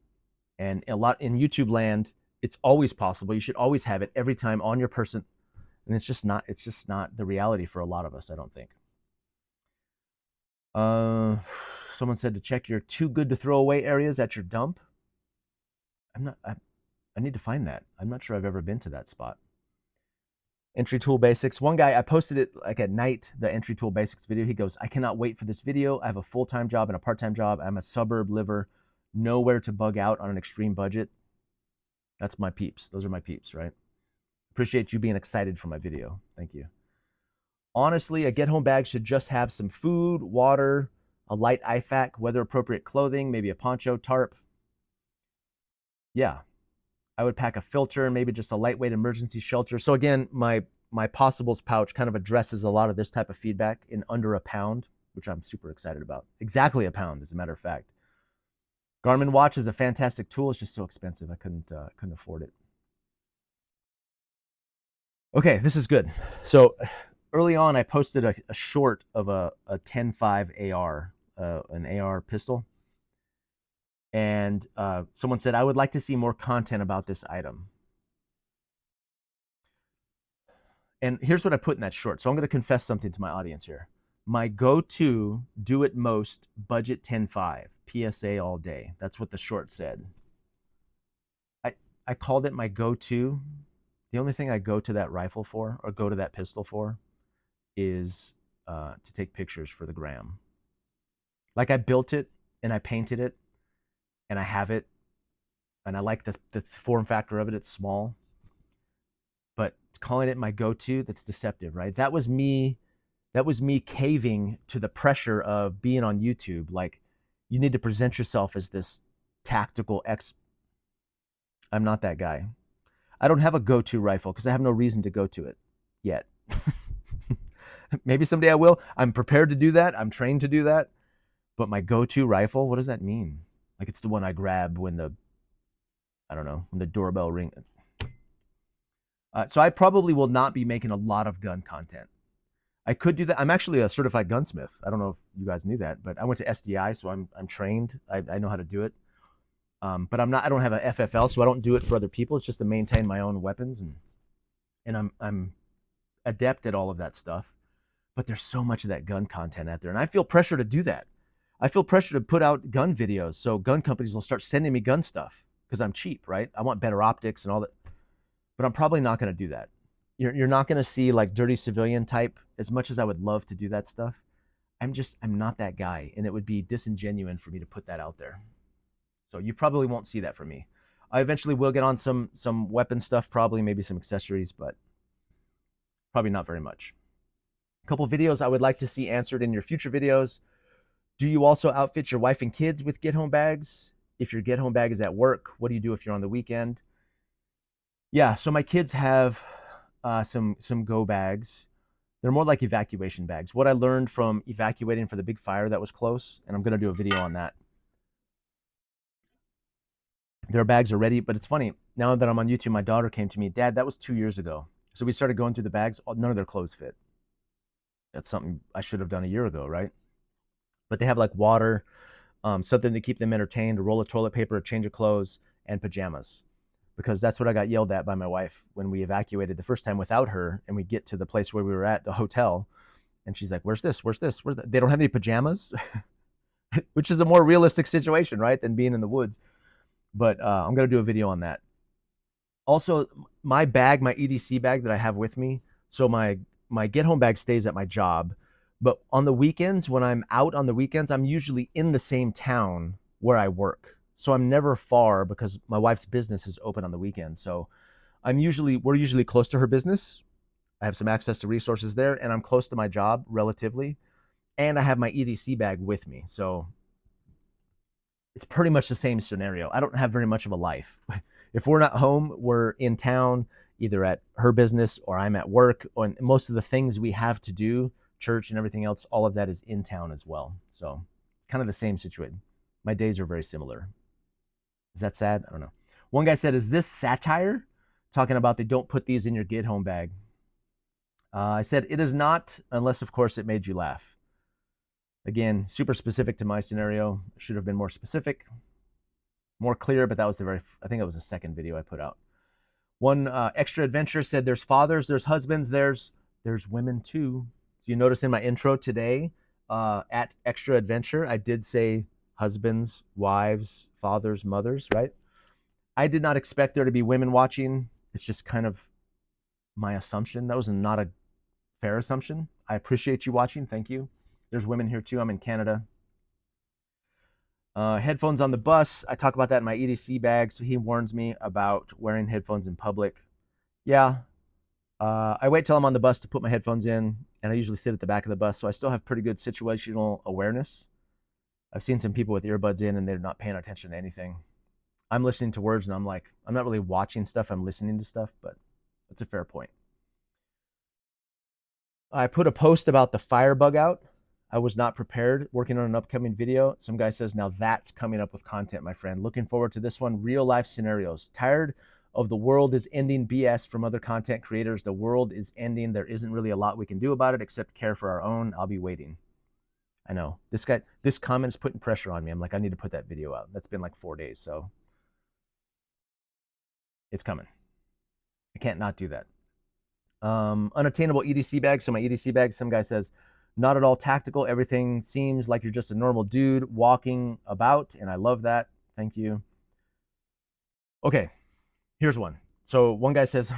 And a lot in YouTube land, it's always possible. You should always have it every time on your person. And it's just not the reality for a lot of us, I don't think. Someone said to check your too good to throw away areas at your dump. I need to find that. I'm not sure I've ever been to that spot. Entry tool basics. One guy, I posted it like at night, the entry tool basics video. He goes, I cannot wait for this video. I have a full-time job and a part-time job. I'm a suburb liver, nowhere to bug out on an extreme budget. That's my peeps. Those are my peeps, right? Appreciate you being excited for my video. Thank you. Honestly, a get-home bag should just have some food, water, a light IFAK, weather-appropriate clothing, maybe a poncho, tarp. Yeah, I would pack a filter, maybe just a lightweight emergency shelter. So again, my possibles pouch kind of addresses a lot of this type of feedback in under a pound, which I'm super excited about. Exactly a pound, as a matter of fact. Garmin watch is a fantastic tool. It's just so expensive. I couldn't afford it. Okay, this is good. So early on, I posted a short of a 10.5 AR, an AR pistol. And someone said, I would like to see more content about this item. And here's what I put in that short. So I'm going to confess something to my audience here. My go-to, do it most, budget 10.5, PSA all day. That's what the short said. I called it my go-to. The only thing I go to that rifle for, or go to that pistol for, is to take pictures for the gram. Like, I built it and I painted it and I have it and I like the form factor of it. It's small, but calling it my go-to, that's deceptive, right? That was me caving to the pressure of being on YouTube. Like, you need to present yourself as this tactical I'm not that guy. I don't have a go-to rifle because I have no reason to go to it yet. Maybe someday I will. I'm prepared to do that. I'm trained to do that. But my go-to rifle, what does that mean? Like, it's the one I grab when when the doorbell rings. So I probably will not be making a lot of gun content. I could do that. I'm actually a certified gunsmith. I don't know if you guys knew that, but I went to SDI, so I'm trained. I know how to do it. But I don't have a FFL, so I don't do it for other people. It's just to maintain my own weapons, and I'm adept at all of that stuff. But there's so much of that gun content out there, and I feel pressure to do that. I feel pressure to put out gun videos, so gun companies will start sending me gun stuff because I'm cheap, right? I want better optics and all that. But I'm probably not going to do that. You're not going to see like dirty civilian type. As much as I would love to do that stuff, I'm not that guy, and it would be disingenuous for me to put that out there. So you probably won't see that from me. I eventually will get on some weapon stuff, probably maybe some accessories, but probably not very much. A couple videos I would like to see answered in your future videos. Do you also outfit your wife and kids with get home bags? If your get home bag is at work, what do you do if you're on the weekend? Yeah, so my kids have some go bags. They're more like evacuation bags. What I learned from evacuating for the big fire that was close, and I'm going to do a video on that. Their bags are ready, but it's funny. Now that I'm on YouTube, my daughter came to me, Dad, that was 2 years ago. So we started going through the bags. None of their clothes fit. That's something I should have done a year ago, right? But they have like water, something to keep them entertained, a roll of toilet paper, a change of clothes, and pajamas. Because that's what I got yelled at by my wife when we evacuated the first time without her, and we get to the place where we were at, the hotel, and she's like, where's this? Where's this? Where's that? They don't have any pajamas, which is a more realistic situation, right, than being in the woods. But I'm going to do a video on that. Also, my bag, my EDC bag that I have with me, so my get home bag stays at my job. But on the weekends, when I'm out on the weekends, I'm usually in the same town where I work. So I'm never far because my wife's business is open on the weekend. So we're usually close to her business. I have some access to resources there, and I'm close to my job relatively. And I have my EDC bag with me. So it's pretty much the same scenario. I don't have very much of a life. If we're not home, we're in town, either at her business or I'm at work. And most of the things we have to do, church and everything else, all of that is in town as well. So it's kind of the same situation. My days are very similar. Is that sad? I don't know. One guy said, is this satire? Talking about they don't put these in your get home bag. I said, it is not, unless, of course, it made you laugh. Again, super specific to my scenario. Should have been more specific, more clear, but that was I think it was the second video I put out. One extra adventure said, there's fathers, there's husbands, there's women too. So you notice in my intro today, at extra adventure, I did say husbands, wives, fathers, mothers, right? I did not expect there to be women watching. It's just kind of my assumption. That was not a fair assumption. I appreciate you watching. Thank you. There's women here too. I'm in Canada. Headphones on the bus. I talk about that in my EDC bag. So he warns me about wearing headphones in public. Yeah. I wait till I'm on the bus to put my headphones in, and I usually sit at the back of the bus. So I still have pretty good situational awareness. I've seen some people with earbuds in and they're not paying attention to anything. I'm listening to words and I'm not really watching stuff. I'm listening to stuff, but that's a fair point. I put a post about the fire bug out. I was not prepared, working on an upcoming video. Some guy says, now that's coming up with content, my friend. Looking forward to this one. Real life scenarios. Tired of the world is ending BS from other content creators. The world is ending. There isn't really a lot we can do about it except care for our own. I'll be waiting. I know. This comment's putting pressure on me. I'm like, I need to put that video out. That's been like 4 days, so it's coming. I can't not do that. Unattainable EDC bag. So my EDC bag, some guy says, not at all tactical. Everything seems like you're just a normal dude walking about, and I love that. Thank you. Okay, here's one. So one guy says,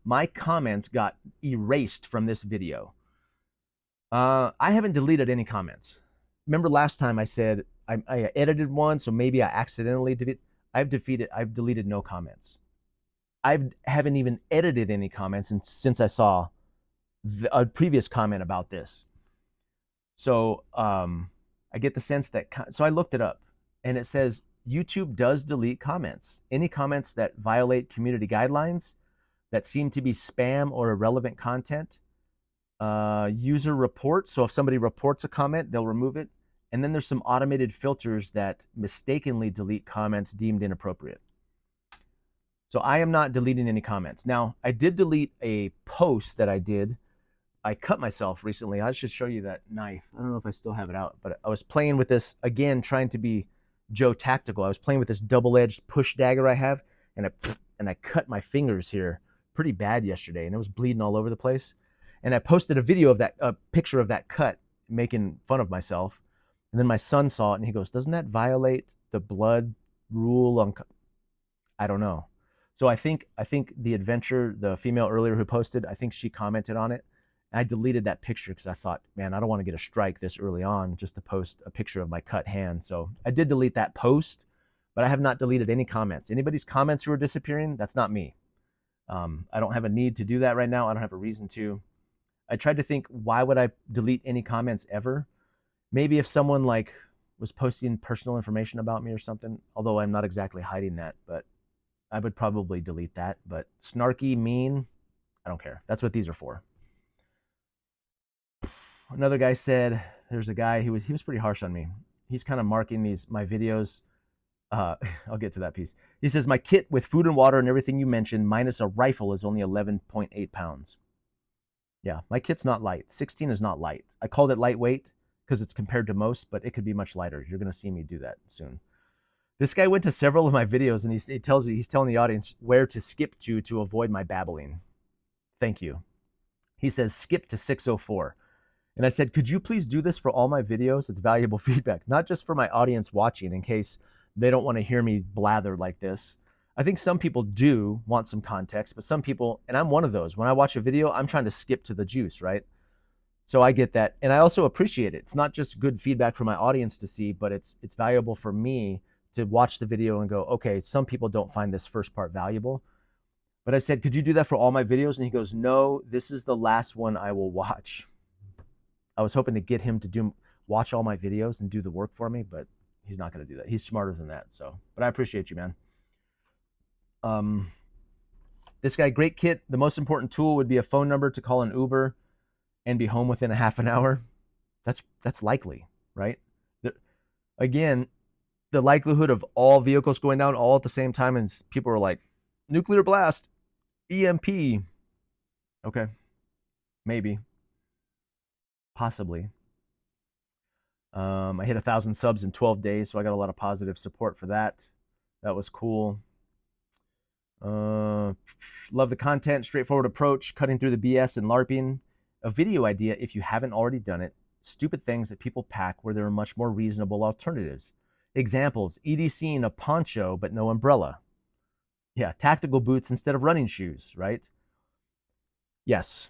my comments got erased from this video. I haven't deleted any comments. Remember last time I said I edited one, so maybe I accidentally deleted. I've deleted no comments. I haven't even edited any comments since I saw a previous comment about this. So I get the sense that, so I looked it up, and it says YouTube does delete comments. Any comments that violate community guidelines, that seem to be spam or irrelevant content, user reports. So if somebody reports a comment, they'll remove it. And then there's some automated filters that mistakenly delete comments deemed inappropriate. So I am not deleting any comments. Now, I did delete a post that I did. I cut myself recently. I should show you that knife. I don't know if I still have it out, but I was playing with this, again, trying to be Joe Tactical. I was playing with this double-edged push dagger I have, and I cut my fingers here pretty bad yesterday, and it was bleeding all over the place. And I posted a video of that, a picture of that cut, making fun of myself. And then my son saw it, and he goes, doesn't that violate the blood rule on... I don't know. So I think the adventure, the female earlier who posted, I think she commented on it. I deleted that picture because I thought, man, I don't want to get a strike this early on just to post a picture of my cut hand. So I did delete that post, but I have not deleted any comments. Anybody's comments who are disappearing, that's not me. I don't have a need to do that right now. I don't have a reason to. I tried to think, why would I delete any comments ever? Maybe if someone like was posting personal information about me or something, although I'm not exactly hiding that, but I would probably delete that. But snarky, mean, I don't care. That's what these are for. Another guy said, there's a guy who was pretty harsh on me. He's kind of marking my videos. I'll get to that piece. He says, my kit with food and water and everything you mentioned, minus a rifle, is only 11.8 pounds. Yeah, my kit's not light. 16 is not light. I called it lightweight because it's compared to most, but it could be much lighter. You're going to see me do that soon. This guy went to several of my videos, and he's telling the audience where to skip to avoid my babbling. Thank you. He says, skip to 604. And I said, could you please do this for all my videos? It's valuable feedback, not just for my audience watching in case they don't want to hear me blather like this. I think some people do want some context, but some people, and I'm one of those, when I watch a video, I'm trying to skip to the juice, right? So I get that. And I also appreciate it. It's not just good feedback for my audience to see, but it's valuable for me to watch the video and go, okay, some people don't find this first part valuable. But I said, could you do that for all my videos? And he goes, no, this is the last one I will watch. I was hoping to get him to watch all my videos and do the work for me, but he's not going to do that. He's smarter than that. So, but I appreciate you, man. This guy, great kit. The most important tool would be a phone number to call an Uber and be home within a half an hour. That's likely, right? Again, the likelihood of all vehicles going down all at the same time, and people are like, nuclear blast, EMP. Okay, maybe. Possibly. I hit 1,000 subs in 12 days, so I got a lot of positive support for that. That was cool. Love the content, straightforward approach, cutting through the BS and LARPing. A video idea, if you haven't already done it. Stupid things that people pack where there are much more reasonable alternatives. Examples, EDCing a poncho but no umbrella. Yeah, tactical boots instead of running shoes, right? Yes.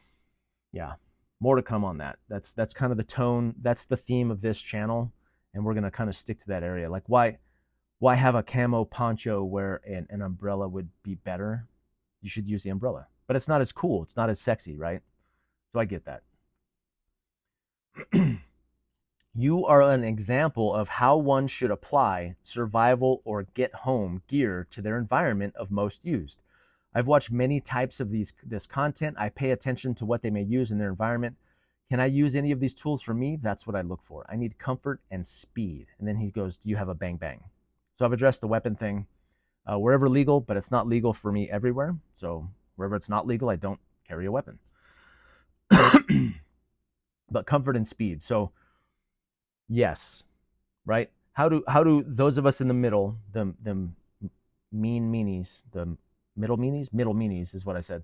Yeah. More to come on that. That's kind of the tone. That's the theme of this channel, and we're gonna kind of stick to that area. Like, why have a camo poncho where an umbrella would be better? You should use the umbrella, but it's not as cool. It's not as sexy, right? So I get that. You are an example of how one should apply survival or get home gear to their environment of most used. I've watched many types of this content. I pay attention to what they may use in their environment. Can I use any of these tools for me? That's what I look for. I need comfort and speed. And then he goes, do you have a bang bang? So I've addressed the weapon thing. wherever legal, but it's not legal for me everywhere. So wherever it's not legal, I don't carry a weapon. But comfort and speed. So yes, right? How do those of us in the middle, the mean meanies, the middle meanies is what I said.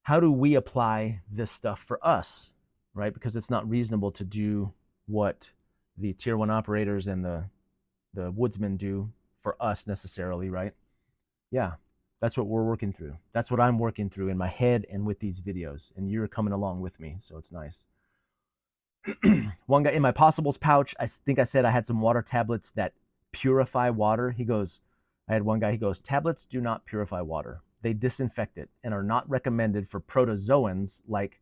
How do we apply this stuff for us, right? Because it's not reasonable to do what the tier one operators and the woodsmen do for us necessarily, right? Yeah, that's what we're working through. That's what I'm working through in my head and with these videos, and you're coming along with me, so it's nice. One guy in my possibles pouch, I think I said I had some water tablets that purify water. I had one guy, he goes, tablets do not purify water. They disinfect it and are not recommended for protozoans like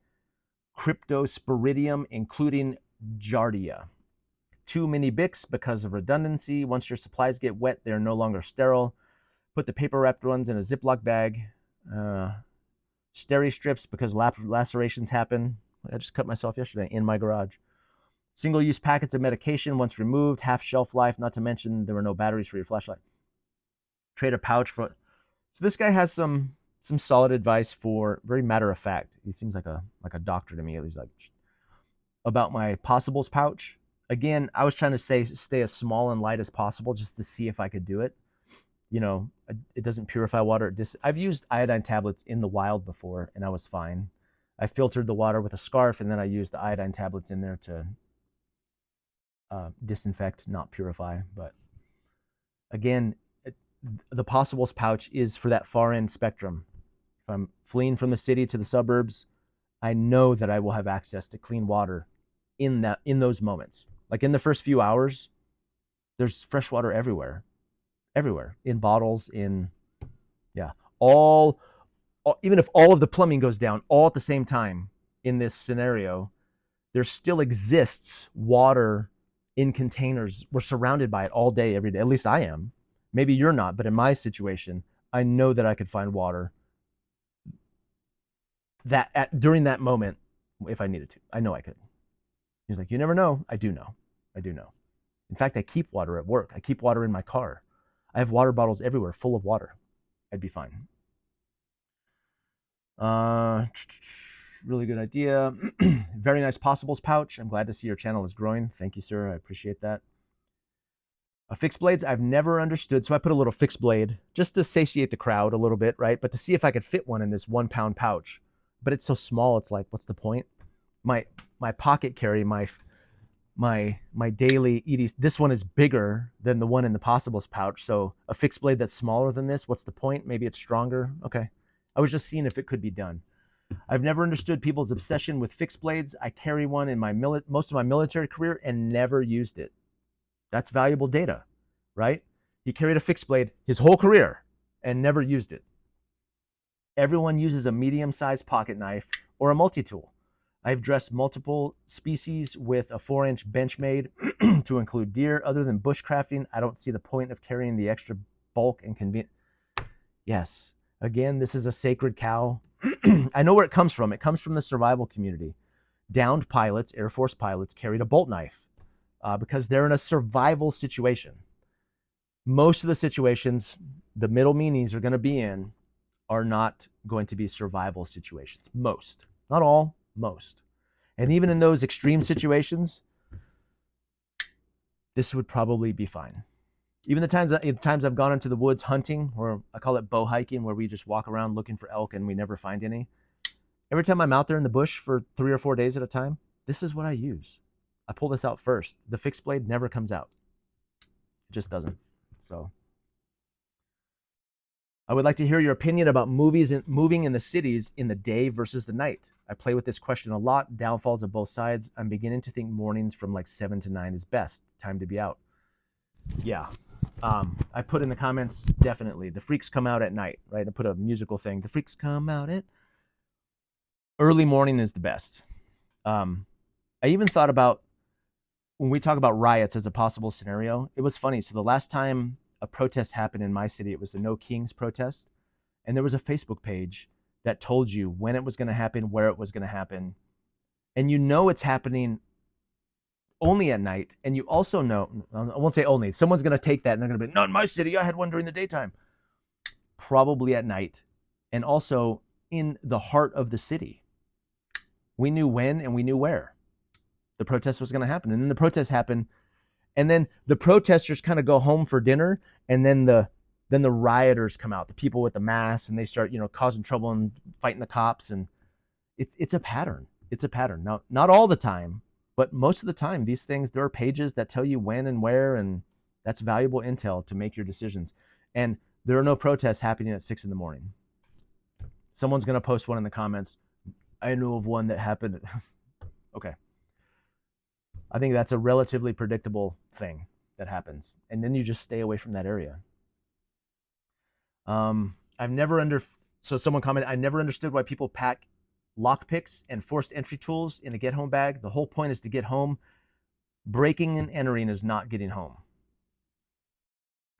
Cryptosporidium, including Giardia. Too many Bics because of redundancy. Once your supplies get wet, they're no longer sterile. Put the paper wrapped ones in a Ziploc bag. Steri strips because lacerations happen. I just cut myself yesterday in my garage. Single-use packets of medication once removed, half shelf life, not to mention there were no batteries for your flashlight. Trade a pouch for... So this guy has some solid advice for, very matter of fact. He seems like a doctor to me. He's like, about my possibles pouch. Again, I was trying to stay as small and light as possible just to see if I could do it. You know, it doesn't purify water. I've used iodine tablets in the wild before, and I was fine. I filtered the water with a scarf, and then I used the iodine tablets in there to disinfect, not purify. But again, the possibles pouch is for that far end spectrum. If I'm fleeing from the city to the suburbs, I know that I will have access to clean water in those moments. Like in the first few hours, there's fresh water everywhere, in bottles, all, even if all of the plumbing goes down all at the same time in this scenario, there still exists water in containers. We're surrounded by it all day, every day. At least I am. Maybe you're not, but in my situation, I know that I could find water during that moment if I needed to. I know I could. He's like, you never know. I do know. In fact, I keep water at work. I keep water in my car. I have water bottles everywhere full of water. I'd be fine. Really good idea. Very nice possibles pouch. I'm glad to see your channel is growing. Thank you, sir. I appreciate that. Fixed blades, I've never understood. So I put a little fixed blade just to satiate the crowd a little bit, right? But to see if I could fit one in this 1 pound pouch. But it's so small, it's like, what's the point? My pocket carry, my daily ED, this one is bigger than the one in the possibles pouch. So a fixed blade that's smaller than this, what's the point? Maybe it's stronger. Okay. I was just seeing if it could be done. I've never understood people's obsession with fixed blades. I carry one in most of my military career and never used it. That's valuable data, right? He carried a fixed blade his whole career and never used it. Everyone uses a medium-sized pocket knife or a multi-tool. I've dressed multiple species with a 4-inch Benchmade to include deer. Other than bushcrafting, I don't see the point of carrying the extra bulk and convenience. Yes, again, this is a sacred cow. I know where it comes from. It comes from the survival community. Downed pilots, Air Force pilots, carried a bolt knife because they're in a survival situation. Most of the situations the middle meanies are going to be in are not going to be survival situations. Most, not all, most. And even in those extreme situations, this would probably be fine. Even the times I've gone into the woods hunting, or I call it bow hiking, where we just walk around looking for elk and we never find any. Every time I'm out there in the bush for 3 or 4 days at a time, this is what I use. I pull this out first. The fixed blade never comes out. It just doesn't. So I would like to hear your opinion about moving in the cities in the day versus the night. I play with this question a lot. Downfalls of both sides. I'm beginning to think mornings from like 7 to 9 is best. Time to be out. Yeah. I put in the comments, definitely. The freaks come out at night, right? I put a musical thing. The freaks come out at... Early morning is the best. I even thought about, when we talk about riots as a possible scenario, it was funny. So the last time a protest happened in my city, it was the No Kings protest. And there was a Facebook page that told you when it was going to happen, where it was going to happen. And you know it's happening only at night. And you also know, I won't say only, someone's going to take that and they're going to be, not in my city, I had one during the daytime. probably at night, and also in the heart of the city. We knew when and we knew where the protest was going to happen. And then the protest happened, and then the protesters kind of go home for dinner, and then the rioters come out, the people with the masks, and they start, causing trouble and fighting the cops. And it's a pattern. It's a pattern. Now, not all the time, but most of the time, these things, there are pages that tell you when and where, and that's valuable intel to make your decisions. And there are no protests happening at 6 a.m. Someone's going to post one in the comments. I know of one that happened. Okay. I think that's a relatively predictable thing that happens. And then you just stay away from that area. So someone commented, I never understood why people pack lockpicks and forced entry tools in a get home bag. The whole point is to get home. Breaking and entering is not getting home.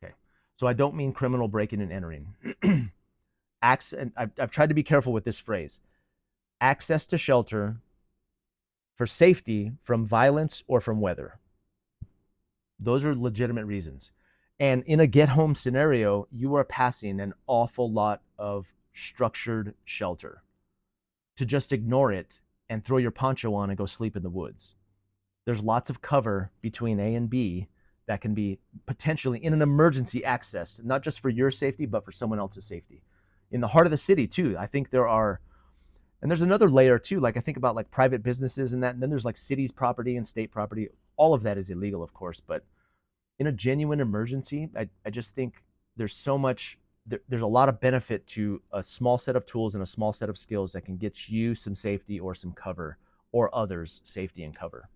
Okay. So I don't mean criminal breaking and entering. And I've tried to be careful with this phrase. Access to shelter for safety from violence or from weather. Those are legitimate reasons. And in a get home scenario, you are passing an awful lot of structured shelter. To just ignore it and throw your poncho on and go sleep in the woods. There's lots of cover between A and B that can be potentially in an emergency accessed, not just for your safety, but for someone else's safety. In the heart of the city too, I think there are, and there's another layer too, like I think about like private businesses and that, and then there's like cities property and state property. All of that is illegal, of course, but in a genuine emergency, I just think there's so much, there's a lot of benefit to a small set of tools and a small set of skills that can get you some safety or some cover, or others safety and cover.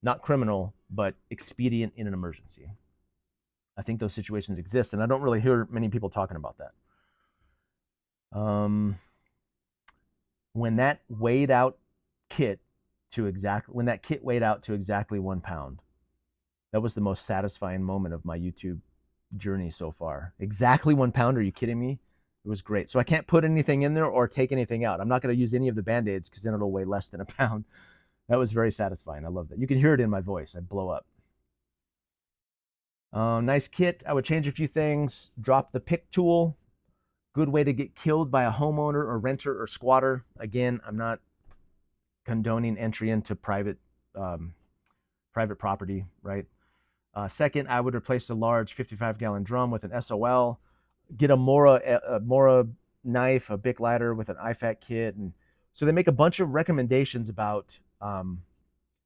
Not criminal, but expedient in an emergency. I think those situations exist, and I don't really hear many people talking about that. When that kit weighed out to exactly 1 pound, that was the most satisfying moment of my YouTube journey so far. Exactly 1 pound. Are you kidding me? It was great. So I can't put anything in there or take anything out. I'm not going to use any of the Band-Aids because then it'll weigh less than 1 pound. That was very satisfying. I love that. You can hear it in my voice. I blow up. Nice kit. I would change a few things. Drop the pick tool. Good way to get killed by a homeowner or renter or squatter. Again, I'm not condoning entry into private property, right? Second, I would replace a large 55-gallon drum with an SOL. Get a Mora knife, a Bic lighter with an IFAK kit. And so they make a bunch of recommendations about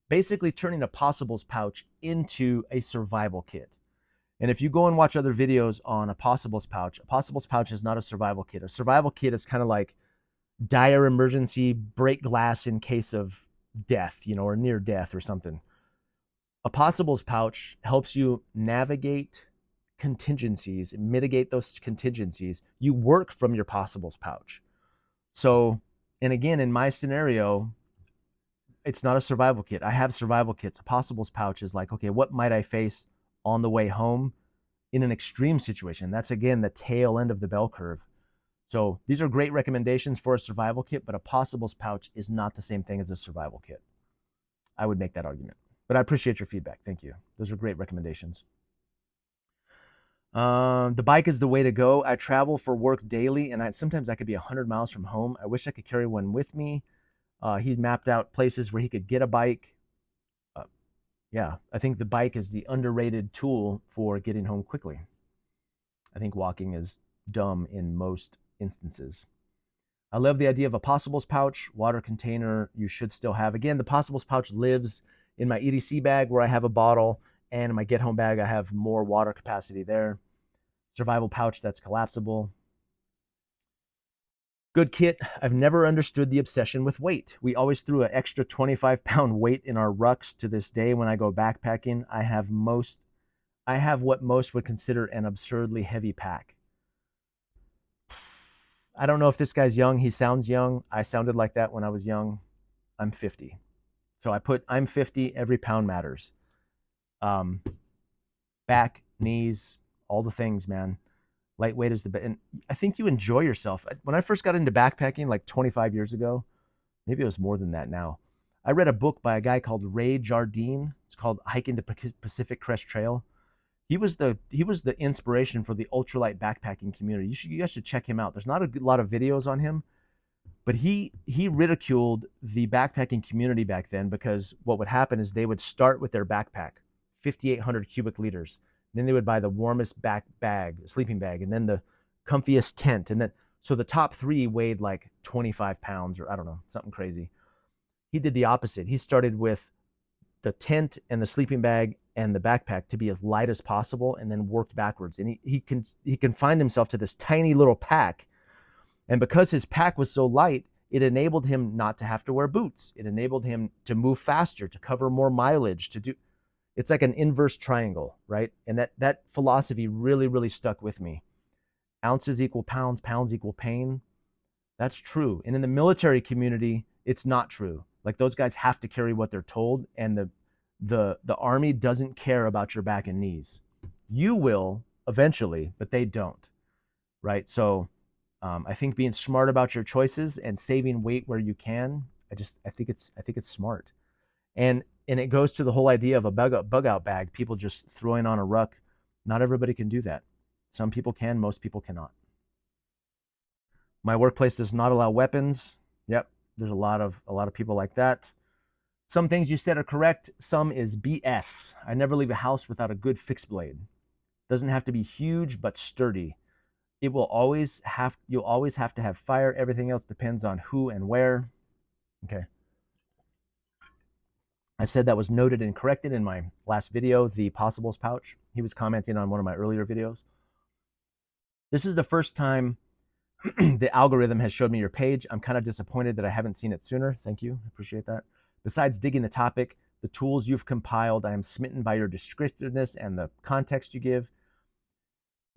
basically turning a possibles pouch into a survival kit. And if you go and watch other videos on a possibles pouch is not a survival kit. A survival kit is kind of like dire emergency, break glass in case of death, or near death or something. A possibles pouch helps you navigate contingencies, mitigate those contingencies. You work from your possibles pouch. So, and again, in my scenario, it's not a survival kit. I have survival kits. A possibles pouch is like, okay, what might I face on the way home in an extreme situation? That's, again, the tail end of the bell curve. So these are great recommendations for a survival kit, but a possibles pouch is not the same thing as a survival kit. I would make that argument. But I appreciate your feedback. Thank you. Those are great recommendations. The bike is the way to go. I travel for work daily, and sometimes I could be 100 miles from home. I wish I could carry one with me. He's mapped out places where he could get a bike. Yeah, I think the bike is the underrated tool for getting home quickly. I think walking is dumb in most instances. I love the idea of a possibles pouch, water container you should still have. Again, the possibles pouch lives in my EDC bag where I have a bottle, and in my get home bag I have more water capacity there. Survival pouch that's collapsible. Good kit. I've never understood the obsession with weight. We always threw an extra 25-pound weight in our rucks. To this day, when I go backpacking, I have what most would consider an absurdly heavy pack. I don't know if this guy's young. He sounds young. I sounded like that when I was young. I'm 50. So I put I'm 50, every pound matters. Back, knees, all the things, man. Lightweight is the best. And I think you enjoy yourself. When I first got into backpacking like 25 years ago, maybe it was more than that now, I read a book by a guy called Ray Jardine. It's called Hiking the Pacific Crest Trail. He was the inspiration for the ultralight backpacking community. You guys should check him out. There's not a lot of videos on him, but he ridiculed the backpacking community back then, because what would happen is they would start with their backpack, 5,800 cubic liters. Then they would buy the warmest sleeping bag, and then the comfiest tent, and then so the top three weighed like 25 pounds, or I don't know, something crazy. He did the opposite. He started with the tent and the sleeping bag and the backpack to be as light as possible, and then worked backwards. And he confined himself to this tiny little pack. And because his pack was so light, it enabled him not to have to wear boots. It enabled him to move faster, to cover more mileage, to do. It's like an inverse triangle, right? And that philosophy really, really stuck with me. Ounces equal pounds, pounds equal pain. That's true. And in the military community, it's not true. Like, those guys have to carry what they're told, and the army doesn't care about your back and knees. You will eventually, but they don't, right? So I think being smart about your choices and saving weight where you can, I think it's smart. And it goes to the whole idea of a bug out bag, people just throwing on a ruck. Not everybody can do that. Some people can, most people cannot. My workplace does not allow weapons. Yep, there's a lot of people like that. Some things you said are correct, some is BS. I never leave a house without a good fixed blade. Doesn't have to be huge, but sturdy. You'll always have to have fire. Everything else depends on who and where. Okay. I said that was noted and corrected in my last video, the possibles pouch. He was commenting on one of my earlier videos. This is the first time the algorithm has showed me your page. I'm kind of disappointed that I haven't seen it sooner. Thank you. I appreciate that. Besides digging the topic, the tools you've compiled, I am smitten by your descriptiveness and the context you give.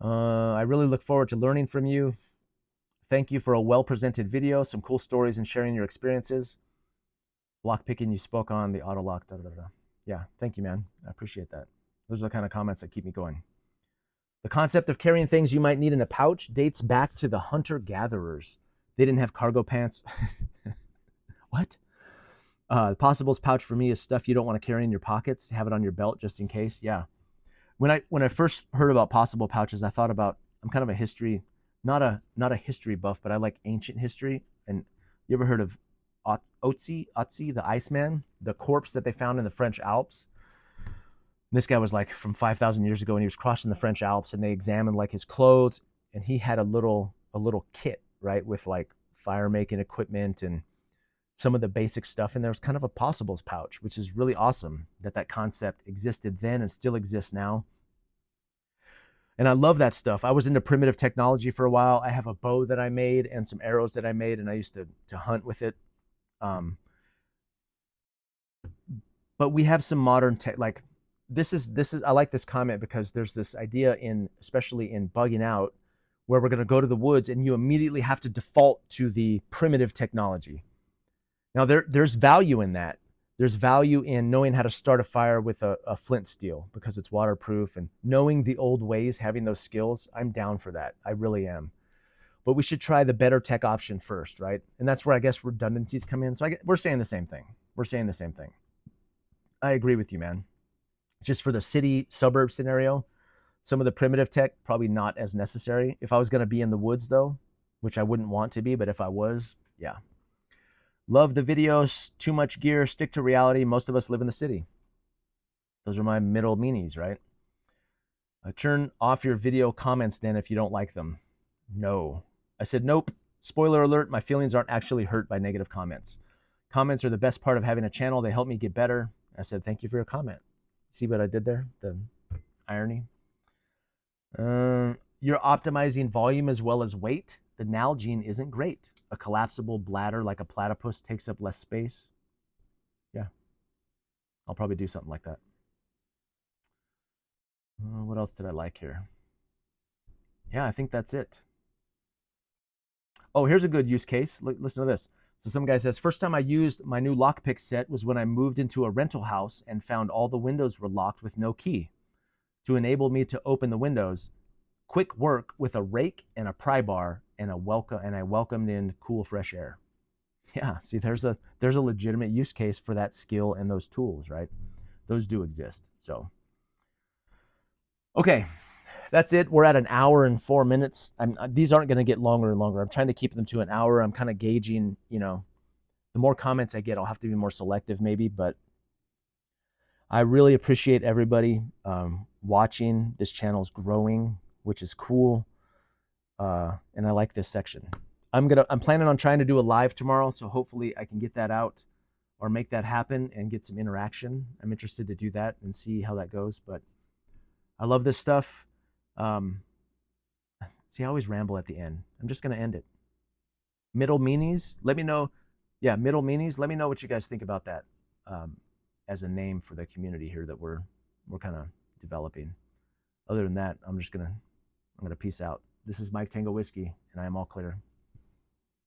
I really look forward to learning from you. Thank you for a well-presented video, some cool stories, and sharing your experiences. Lock picking you spoke on, the auto lock, Yeah, thank you, man. I appreciate that. Those are the kind of comments that keep me going. The concept of carrying things you might need in a pouch dates back to the hunter-gatherers. They didn't have cargo pants. What? The possibles pouch for me is stuff you don't want to carry in your pockets. Have it on your belt just in case. Yeah. When I first heard about possible pouches, I thought about, I'm kind of a history, not a history buff, but I like ancient history. And you ever heard of TOTC, the Iceman, the corpse that they found in the French Alps? And this guy was like from 5,000 years ago, and he was crossing the French Alps, and they examined like his clothes, and he had a little kit, right, with like fire making equipment and some of the basic stuff. And there was kind of a possibles pouch, which is really awesome that concept existed then and still exists now. And I love that stuff. I was into primitive technology for a while. I have a bow that I made and some arrows that I made, and I used to hunt with it. But we have some modern tech, like this is I like this comment because there's this idea especially in bugging out, where we're going to go to the woods and you immediately have to default to the primitive technology. Now there's value in that. There's value in knowing how to start a fire with a flint steel because it's waterproof, and knowing the old ways, having those skills. I'm down for that. I really am. But we should try the better tech option first, right? And that's where I guess redundancies come in. So we're saying the same thing. I agree with you, man. Just for the city suburb scenario, some of the primitive tech probably not as necessary. If I was going to be in the woods though, which I wouldn't want to be, but if I was, yeah. Love the videos. Too much gear. Stick to reality. Most of us live in the city. Those are my middle meanies, right? Turn off your video comments then if you don't like them. No. I said nope. Spoiler alert, my feelings aren't actually hurt by negative comments. Comments are the best part of having a channel. They help me get better. I said thank you for your comment. See what I did there? The irony. You're optimizing volume as well as weight. The Nalgene isn't great. A collapsible bladder like a platypus takes up less space. Yeah. I'll probably do something like that. What else did I like here? Yeah, I think that's it. Oh, here's a good use case. Listen to this. So some guy says, first time I used my new lockpick set was when I moved into a rental house and found all the windows were locked with no key. To enable me to open the windows, quick work with a rake and a pry bar, and I welcomed in cool, fresh air. Yeah, see, there's a legitimate use case for that skill and those tools, right? Those do exist. So Okay, that's it. We're at an hour and 4 minutes. These aren't going to get longer and longer. I'm trying to keep them to an hour. I'm kind of gauging, the more comments I get, I'll have to be more selective maybe, but I really appreciate everybody watching. This channel is growing, which is cool. And I like this section. I'm planning on trying to do a live tomorrow, so hopefully I can get that out or make that happen and get some interaction. I'm interested to do that and see how that goes, but I love this stuff. See, I always ramble at the end. I'm just going to end it. Middle meanies, let me know. Yeah, middle meanies, let me know what you guys think about that as a name for the community here that we're kind of developing. Other than that, I'm going to peace out. This is Mike Tango Whiskey, and I am all clear.